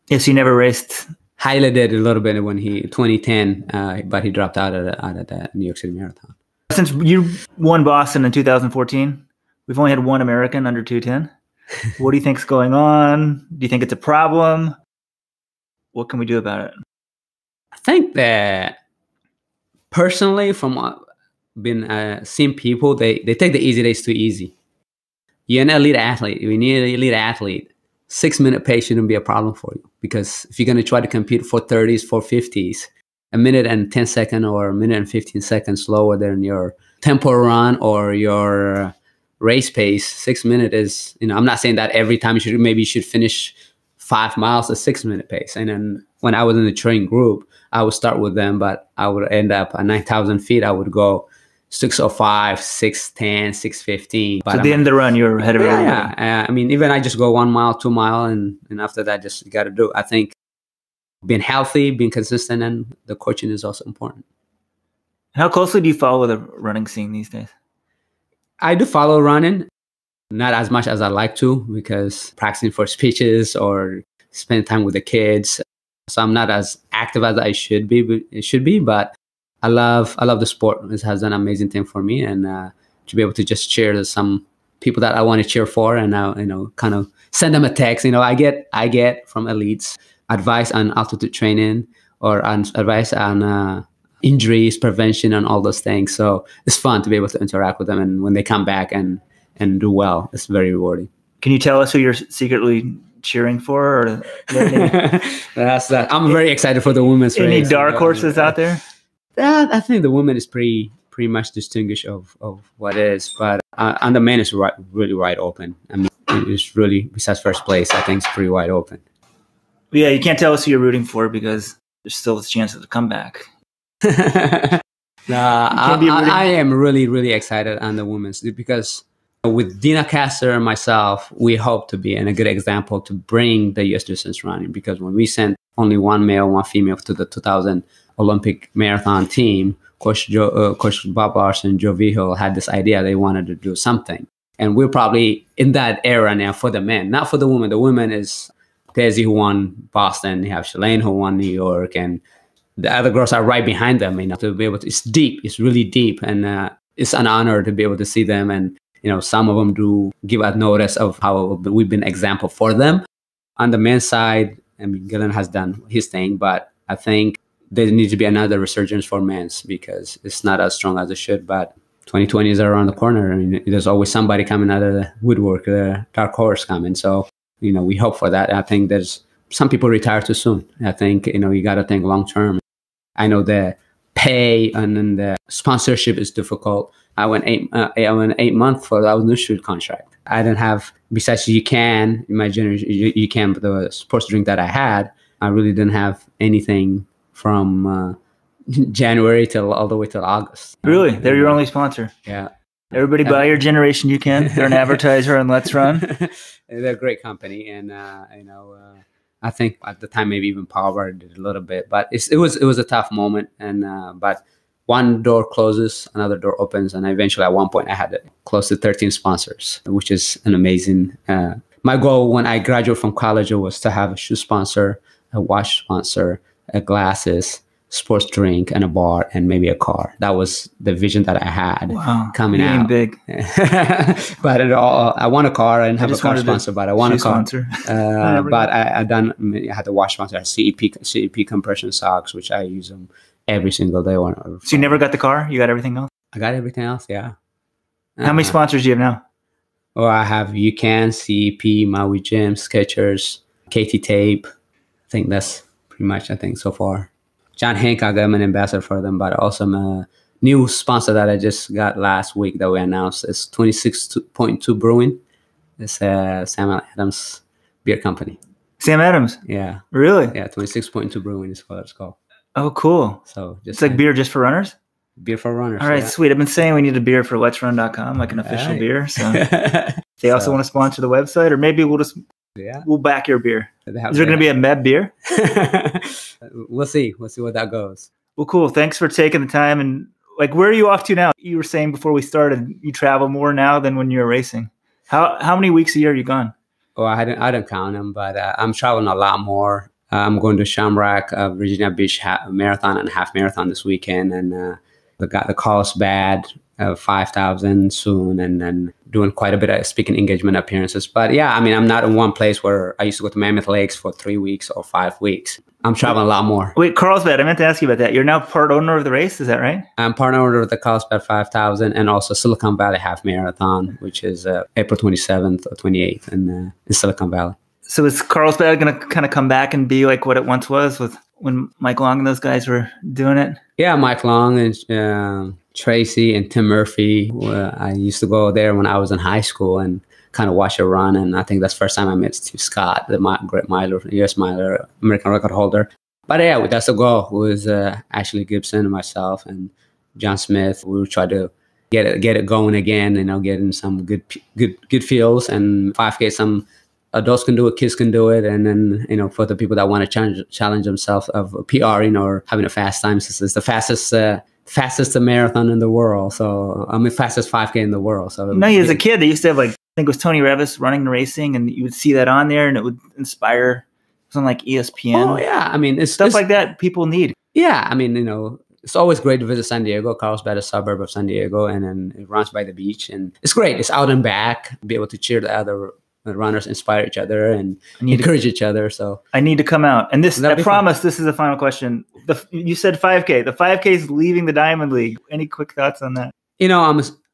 Yes, you never raced. Haile did a little bit when 2010, but he dropped out of the New York City Marathon. Since you won Boston in 2014, we've only had one American under 210. What do you think's going on? Do you think it's a problem? What can we do about it? I think that personally, from been seeing people, they take the easy days too easy. You're an elite athlete. You need an elite athlete. 6-minute pace shouldn't be a problem for you, because if you're going to try to compete for 30s, for 50s, a minute and 10 seconds or a minute and 15 seconds slower than your tempo run or your race pace, 6 minutes is, I'm not saying that every time you should finish 5 miles at 6-minute pace. And then when I was in the training group, I would start with them, but I would end up at 9,000 feet. I would go 6:05, 6:10, 6:15. So at the end of the run, you're ahead of everybody. Yeah. I mean, even I just go 1 mile, 2 mile, and after that, just got to do. I think being healthy, being consistent, and the coaching is also important. How closely do you follow the running scene these days? I do follow running, not as much as I like to, because practicing for speeches or spend time with the kids. So I'm not as active as I should be, but I love the sport. It has done an amazing thing for me, and to be able to just cheer some people that I want to cheer for, and kind of send them a text. I get from elites advice on altitude training or advice on injuries prevention and all those things. So it's fun to be able to interact with them, and when they come back and do well, it's very rewarding. Can you tell us who you're secretly cheering for? Or That's that. I'm very excited for the women's race. Any dark horses out there? I think the women is pretty much distinguished of what is, but on the men is really wide open. I mean, it's really, besides first place, I think it's pretty wide open. Yeah, you can't tell us who you're rooting for because there's still a chance of a comeback. I am really, really excited on the women's, because with Dina Castor and myself, we hope to be a good example to bring the U.S. distance running, because when we sent only one male, one female to the 2000 Olympic marathon team, Coach Bob Larson and Joe Vigil had this idea they wanted to do something. And we're probably in that era now for the men, not for the women. The women is Desi, who won Boston. You have Shalane, who won New York, and the other girls are right behind them. To be able to, it's deep. It's really deep, and it's an honor to be able to see them. And some of them do give us notice of how we've been example for them. On the men's side, I mean, Gillen has done his thing, but I think there needs to be another resurgence for men's, because it's not as strong as it should. But 2020 is around the corner. I mean, there's always somebody coming out of the woodwork, the dark horse coming. So, we hope for that. I think there's some people retire too soon. I think, you got to think long term. I know the pay and then the sponsorship is difficult. I went 8 months for that new shoot contract. I didn't have, besides in my generation, but the sports drink that I had, I really didn't have anything from January till all the way till August. Really? They're your only sponsor? Yeah. Everybody buy your Generation You Can. They're an advertiser on Let's Run. They're a great company, and I think at the time maybe even Power did a little bit, but it was a tough moment, and but one door closes, another door opens, and eventually at one point I had close to 13 sponsors, which is an amazing. My goal when I graduated from college was to have a shoe sponsor, a watch sponsor, glasses, sports drink, and a bar, and maybe a car. That was the vision that I had coming out. Big. But I want a car. I didn't have a car sponsor, but I want a car. But I had the watch sponsor. I had CEP compression socks, which I use them every single day. So you never got the car? You got everything else? I got everything else, yeah. How many sponsors do you have now? Well, I have UCAN, CEP, Maui Gym, Skechers, KT Tape. I think that's pretty much, so far. John Hancock, I'm an ambassador for them, but also a new sponsor that I just got last week that we announced is 26.2 Brewing. It's Sam Adams beer company. Sam Adams? Yeah. Really? Yeah, 26.2 Brewing is what it's called. Oh, cool. So it's like beer just for runners? Beer for runners. All right, sweet. I've been saying we need a beer for letsrun.com, like an official beer. So they also want to sponsor the website, or maybe we'll back your beer. Is there going to be a Meb beer? We'll see. We'll see where that goes. Well, cool. Thanks for taking the time. And where are you off to now? You were saying before we started, you travel more now than when you were racing. How many weeks a year are you gone? Well, I didn't count them, but I'm traveling a lot more. I'm going to Shamrock, Virginia Beach marathon and half marathon this weekend, and got the Carlsbad 5,000 soon, and then doing quite a bit of speaking engagement appearances. But yeah, I'm not in one place where I used to go to Mammoth Lakes for 3 weeks or 5 weeks. I'm traveling a lot more. Wait, Carlsbad, I meant to ask you about that. You're now part owner of the race, is that right? I'm part owner of the Carlsbad 5,000 and also Silicon Valley Half Marathon, which is April 27th or 28th in Silicon Valley. So is Carlsbad going to kind of come back and be like what it once was with when Mike Long and those guys were doing it? Yeah, Mike Long and Tracy and Tim Murphy. I used to go there when I was in high school and kind of watch it run. And I think that's the first time I met Steve Scott, the great miler, US miler, American record holder. But yeah, that's the goal. It was Ashley Gibson and myself and John Smith. We would try to get it going again, getting some good feels, and 5K, some adults can do it, kids can do it, and then for the people that want to challenge themselves of PR, or having a fast time. It's the fastest marathon in the world. So fastest 5K in the world. So as a kid, they used to have I think it was Tony Revis running the racing, and you would see that on there, and it would inspire something like ESPN. Oh yeah, it's stuff like that people need. Yeah, it's always great to visit San Diego. Carlsbad is a suburb of San Diego, and then it runs by the beach, and it's great. It's out and back. Be able to cheer the other runners, inspire each other, and encourage each other. So I need to come out. And I promise this is the final question. You said 5K. The 5K is leaving the Diamond League. Any quick thoughts on that?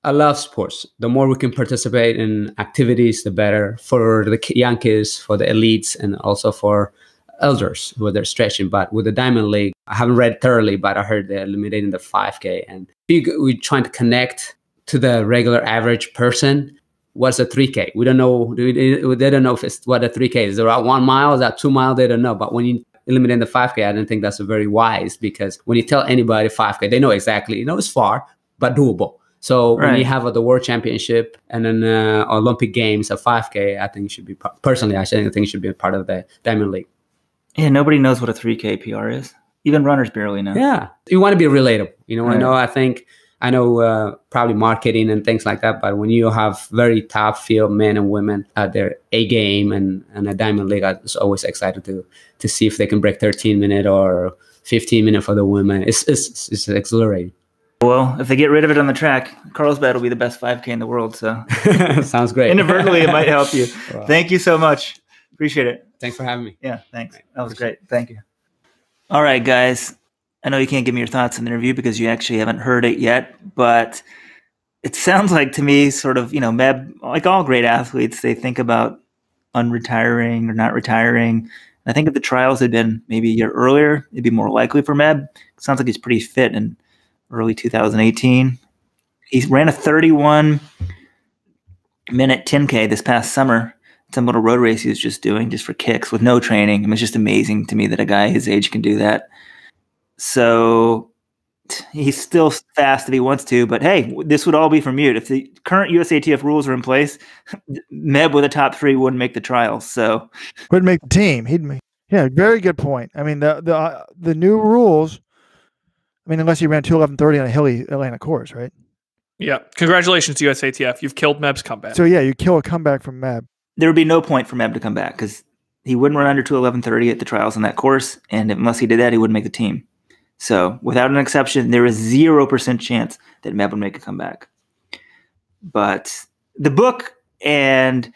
I love sports. The more we can participate in activities, the better for the young kids, for the elites, and also for elders who are stretching. But with the Diamond League, I haven't read thoroughly, but I heard they're eliminating the 5K. And we're trying to connect to the regular average person. What's a 3K? We don't know. They don't know if it's what a 3K is. Is it about 1 mile? Is that 2 miles? They don't know. But when you eliminate the 5K, I don't think that's very wise, because when you tell anybody 5K, they know exactly. It's far, but doable. So when you have the World Championship and then Olympic Games of 5K, I think it should be personally. I think it should be a part of the Diamond League. Yeah, nobody knows what a 3K PR is. Even runners barely know. Yeah, you want to be relatable. I know probably marketing and things like that, but when you have very top field men and women at their A game and a Diamond League, I was always excited to see if they can break 13-minute or 15-minute for the women. It's exhilarating. Well, if they get rid of it on the track, Carlsbad will be the best 5K in the world. So sounds great. Inadvertently, it might help you. Wow. Thank you so much. Appreciate it. Thanks for having me. Yeah, thanks. That was great. Thank you. All right, guys. I know you can't give me your thoughts in the interview because you actually haven't heard it yet, but it sounds like to me sort of, Meb, like all great athletes, they think about unretiring or not retiring. I think if the trials had been maybe a year earlier, it'd be more likely for Meb. Sounds like he's pretty fit in early 2018. He ran a 31-minute 10K this past summer. Some little road race he was just doing just for kicks with no training. I mean, it's just amazing to me that a guy his age can do that. So he's still fast if he wants to, but hey, this would all be for mute. If the current USATF rules are in place, Meb with a top 3 wouldn't make the trials. So wouldn't make the team. He'd make. Yeah, very good point. I mean, the new rules. I mean, unless he ran 2:11:30 on a hilly Atlanta course, right? Yeah. Congratulations to USATF. You've killed Meb's comeback. So yeah, you kill a comeback from Meb. There would be no point for Meb to come back because he wouldn't run under 2:11:30 at the trials on that course, and unless he did that, he wouldn't make the team. So without an exception, there is 0% chance that Meb would make a comeback. But the book, and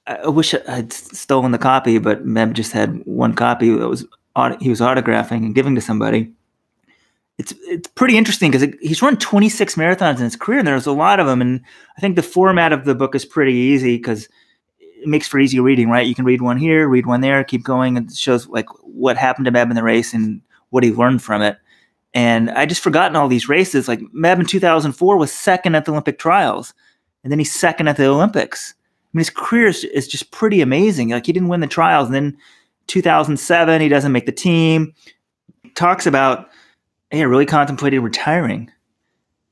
I wish I'd stolen the copy, but Meb just had one copy that he was autographing and giving to somebody. It's pretty interesting because he's run 26 marathons in his career, and there's a lot of them. And I think the format of the book is pretty easy because it makes for easy reading, right? You can read one here, read one there, keep going. It shows like what happened to Meb in the race and what he learned from it. And I just forgotten all these races. Like Meb in 2004 was second at the Olympic trials, and then he's second at the Olympics. I mean, his career is just pretty amazing. Like he didn't win the trials, and then 2007 he doesn't make the team. Talks about, hey, I really contemplated retiring,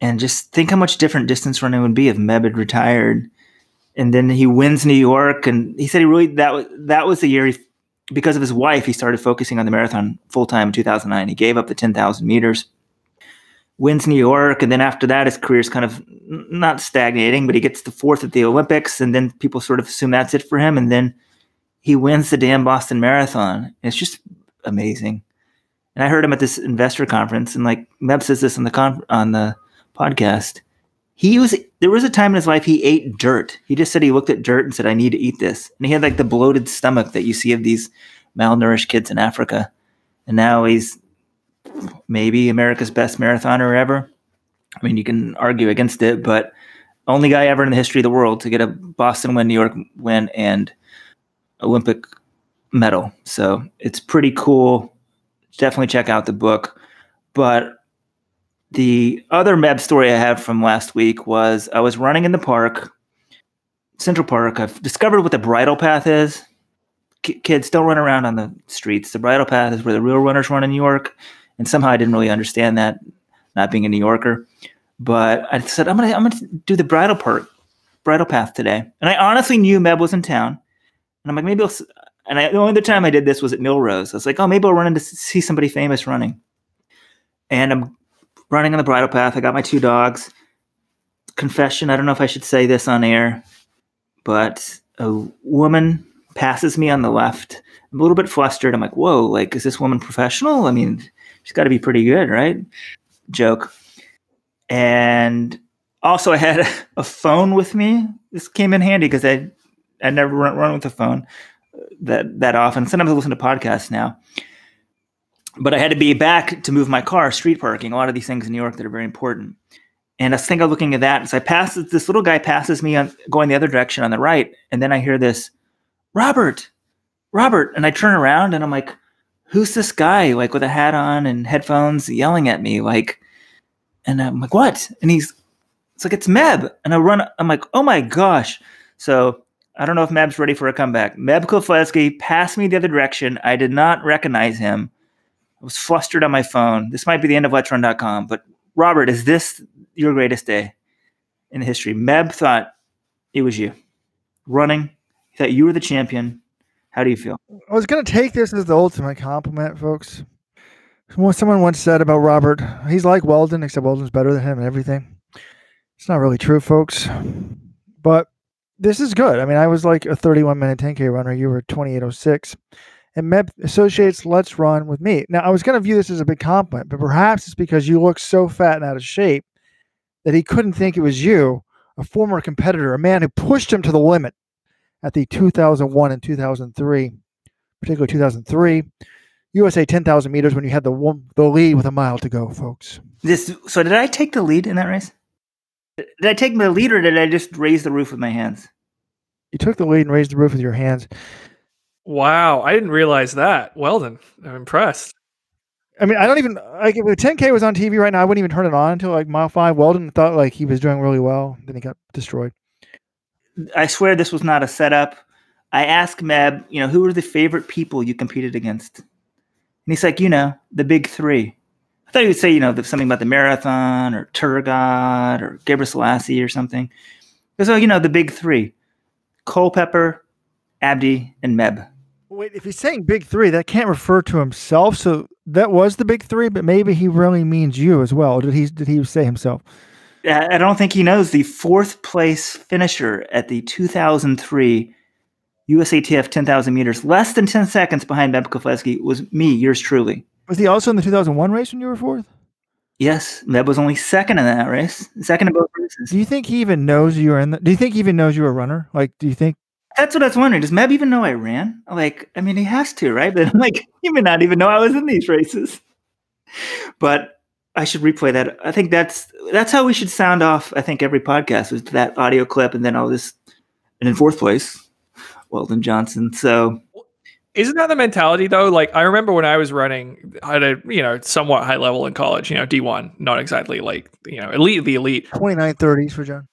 and just think how much different distance running would be if Meb had retired. And then he wins New York, and he said that was the year because of his wife, he started focusing on the marathon full time in 2009. He gave up the 10,000 meters, wins New York, and then after that, his career's kind of not stagnating, but he gets the 4th at the Olympics, and then people sort of assume that's it for him, and then he wins the damn Boston Marathon. And it's just amazing. And I heard him at this investor conference, and like Meb says this on the podcast. There was a time in his life he ate dirt. He just said he looked at dirt and said, I need to eat this. And he had like the bloated stomach that you see of these malnourished kids in Africa. And now he's maybe America's best marathoner ever. I mean, you can argue against it, but only guy ever in the history of the world to get a Boston win, New York win, and Olympic medal. So it's pretty cool. Definitely check out the book. But the other Meb story I have from last week was I was running in the park, Central Park. I've discovered what the bridle path is. Kids, don't run around on the streets. The bridle path is where the real runners run in New York. And somehow I didn't really understand that, not being a New Yorker. But I said, I'm gonna do the bridle path today. And I honestly knew Meb was in town. And I'm like, maybe the only other time I did this was at Millrose. I was like, oh, maybe I'll run in to see somebody famous running. And I'm running on the bridle path. I got my 2 dogs. Confession, I don't know if I should say this on air, but a woman passes me on the left. I'm a little bit flustered. I'm like, whoa, like, is this woman professional? I mean, she's got to be pretty good, right? Joke. And also I had a phone with me. This came in handy because I never run with a phone that often. Sometimes I listen to podcasts now. But I had to be back to move my car, street parking, a lot of these things in New York that are very important. And I was thinking of looking at that. So this little guy passes me going the other direction on the right. And then I hear this, Robert. And I turn around and I'm like, who's this guy? Like with a hat on and headphones yelling at me. Like, and I'm like, what? And it's like, it's Meb. And I'm like, oh my gosh. So I don't know if Meb's ready for a comeback. Meb Keflezighi passed me the other direction. I did not recognize him. I was flustered on my phone. This might be the end of Let'sRun.com. But Robert, is this your greatest day in history? Meb thought it was you. Running. He thought you were the champion. How do you feel? I was going to take this as the ultimate compliment, folks. Someone once said about Robert, he's like Weldon, except Weldon's better than him and everything. It's not really true, folks. But this is good. I mean, I was like a 31-minute 10K runner. You were 28:06. And Meb associates Let's Run with me. Now, I was going to view this as a big compliment, but perhaps it's because you look so fat and out of shape that he couldn't think it was you, a former competitor, a man who pushed him to the limit at the 2001 and 2003, particularly 2003, USA 10,000 meters when you had the lead with a mile to go, folks. So did I take the lead in that race? Did I take the lead or did I just raise the roof with my hands? You took the lead and raised the roof with your hands. Wow, I didn't realize that. Well then, I'm impressed. I mean, I don't even like if the 10K was on TV right now. I wouldn't even turn it on until like mile 5. Weldon thought like he was doing really well. Then he got destroyed. I swear this was not a setup. I asked Meb, who were the favorite people you competed against? And he's like, the big three. I thought he would say, something about the marathon or Turgot or Gebre Selassie or something. So, the big three: Culpepper, Abdi, and Meb. Wait, if he's saying big three, that can't refer to himself. So that was the big three, but maybe he really means you as well. Did he say himself? I don't think he knows the 4th place finisher at the 2003 USATF 10,000 meters, less than 10 seconds behind Meb Keflezighi, was me, yours truly. Was he also in the 2001 race when you were 4th? Yes, Meb was only second in that race, second in both races. Do you think he even knows you were do you think he even knows you were a runner? Like, do you think? That's what I was wondering. Does Meb even know I ran? He has to, right? But I'm like, he may not even know I was in these races. But I should replay that. I think that's how we should sound off, I think, every podcast, with that audio clip and then all this. And in 4th place, Weldon Johnson. So isn't that the mentality though? Like, I remember when I was running at a somewhat high level in college, D1, not exactly like, elite of the elite. 29:30s for John.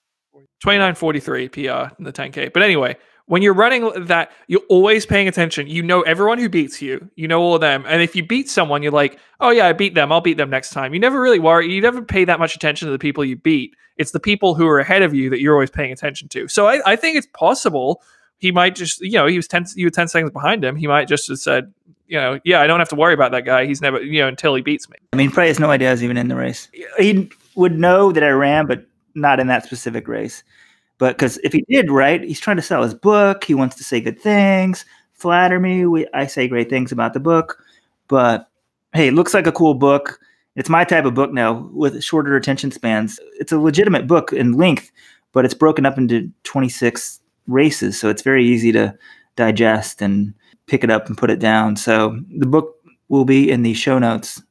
29:43 PR in the 10K. But anyway, when you're running that, you're always paying attention. You know everyone who beats you. You know all of them. And if you beat someone, you're like, oh yeah, I beat them. I'll beat them next time. You never really worry. You never pay that much attention to the people you beat. It's the people who are ahead of you that you're always paying attention to. So I think it's possible he might just, you were 10 seconds behind him. He might just have said, yeah, I don't have to worry about that guy. He's never, until he beats me. I mean, probably has no idea I was even in the race. He would know that I ran, but not in that specific race. But because if he did, right, he's trying to sell his book. He wants to say good things, flatter me. I say great things about the book. But hey, it looks like a cool book. It's my type of book now with shorter attention spans. It's a legitimate book in length, but it's broken up into 26 races. So it's very easy to digest and pick it up and put it down. So the book will be in the show notes.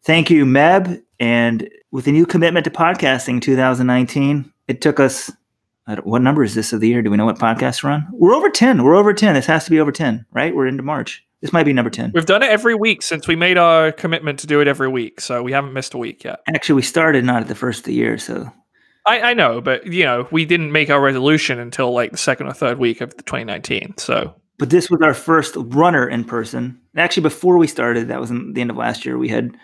Thank you, Meb. And with a new commitment to podcasting 2019, it took us, what number is this of the year? Do we know what podcasts we're on? We're over 10. This has to be over 10, right? We're into March. This might be number 10. We've done it every week since we made our commitment to do it every week. So we haven't missed a week yet. Actually, we started not at the first of the year, so. I know, but we didn't make our resolution until like the 2nd or 3rd week of 2019. So. But this was our first runner in person. Actually, before we started, that was in the end of last year, we had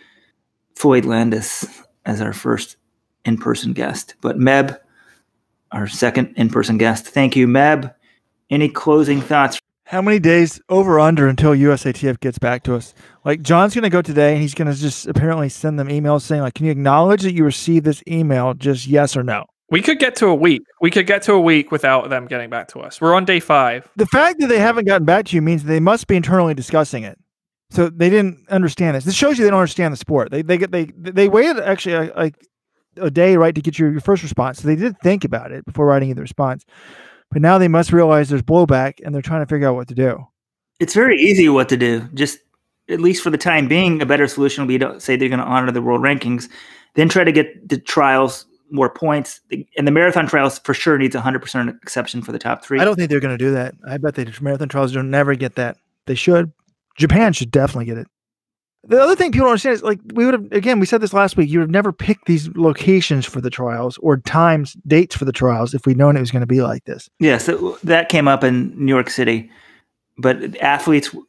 Floyd Landis as our first in-person guest. But Meb, our second in-person guest. Thank you, Meb. Any closing thoughts? How many days over under until USATF gets back to us? Like, John's going to go today and he's going to just apparently send them emails saying, like, can you acknowledge that you received this email? Just yes or no. We could get to a week. We could get to a week without them getting back to us. We're on day 5. The fact that they haven't gotten back to you means they must be internally discussing it. So they didn't understand this. This shows you they don't understand the sport. They waited actually a day, right, to get your first response. So they did think about it before writing you the response. But now they must realize there's blowback and they're trying to figure out what to do. It's very easy what to do. Just, at least for the time being, a better solution will be to say they're going to honor the world rankings, then try to get the trials more points. And the marathon trials for sure needs 100% exception for the top 3. I don't think they're going to do that. I bet the marathon trials don't never get that. They should. Japan should definitely get it. The other thing people don't understand is, like, we said this last week, you would have never picked these locations for the trials or dates for the trials if we'd known it was going to be like this. Yeah, so that came up in New York City. But athletes who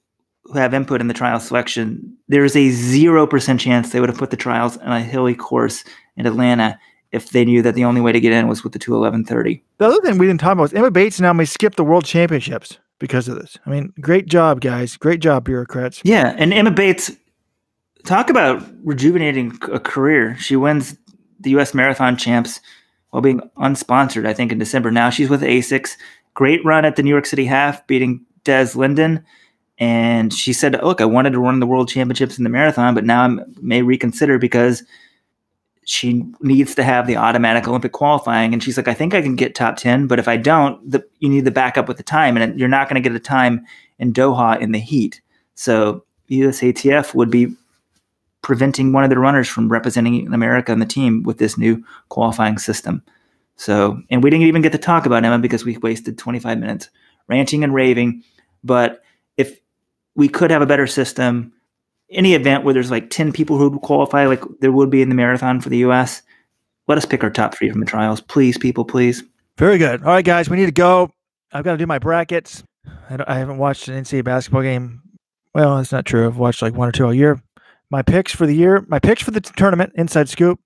have input in the trial selection, there's a 0% chance they would have put the trials on a hilly course in Atlanta if they knew that the only way to get in was with the 2:11:30. The other thing we didn't talk about was Emma Bates now may skip the World Championships because of this. I mean, great job, guys. Great job, bureaucrats. Yeah, and Emma Bates, talk about rejuvenating a career. She wins the U.S. Marathon Champs while being unsponsored, I think, in December. Now she's with ASICS. Great run at the New York City Half, beating Des Linden. And she said, look, I wanted to run the World Championships in the marathon, but now I may reconsider because she needs to have the automatic Olympic qualifying. And she's like, I think I can get top 10, but if I don't, you need the backup with the time. And you're not going to get a time in Doha in the heat. So USATF would be preventing one of the runners from representing America on the team with this new qualifying system. So, and we didn't even get to talk about Emma because we wasted 25 minutes ranting and raving. But if we could have a better system. Any event where there's like 10 people who would qualify, like there would be in the marathon for the U.S., let us pick our top 3 from the trials. Please, people, please. Very good. All right, guys, we need to go. I've got to do my brackets. I haven't watched an NCAA basketball game. Well, that's not true. I've watched like 1 or 2 all year. My picks for the year, my picks for the tournament, Inside Scoop,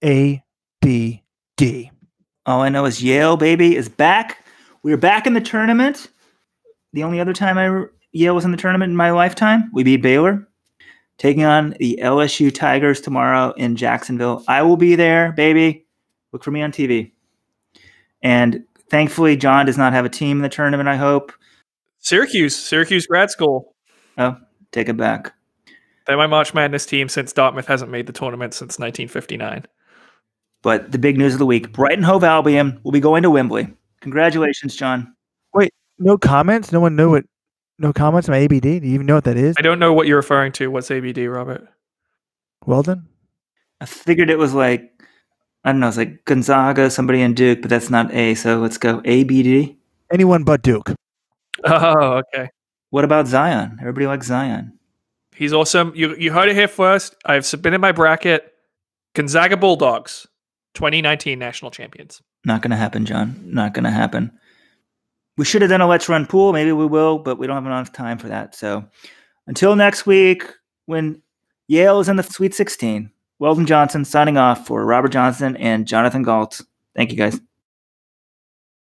A, B, D. All I know is Yale, baby, is back. We're back in the tournament. The only other time Yale was in the tournament in my lifetime, we beat Baylor. Taking on the LSU Tigers tomorrow in Jacksonville. I will be there, baby. Look for me on TV. And thankfully, John does not have a team in the tournament, I hope. Syracuse grad school. Oh, take it back. They're my March Madness team since Dartmouth hasn't made the tournament since 1959. But the big news of the week, Brighton Hove Albion will be going to Wembley. Congratulations, John. Wait, no comments? No one knew it. No comments on my ABD? Do you even know what that is? I don't know what you're referring to. What's ABD, Robert? Well done. I figured it was like, I don't know, it's like Gonzaga, somebody in Duke, but that's not A, so let's go ABD. Anyone but Duke. Oh, okay. What about Zion? Everybody likes Zion. He's awesome. You heard it here first. I've submitted my bracket. Gonzaga Bulldogs, 2019 national champions. Not going to happen, John. Not going to happen. We should have done a Let's Run pool. Maybe we will, but we don't have enough time for that. So until next week, when Yale is in the Sweet 16, Weldon Johnson signing off for Robert Johnson and Jonathan Galt. Thank you, guys.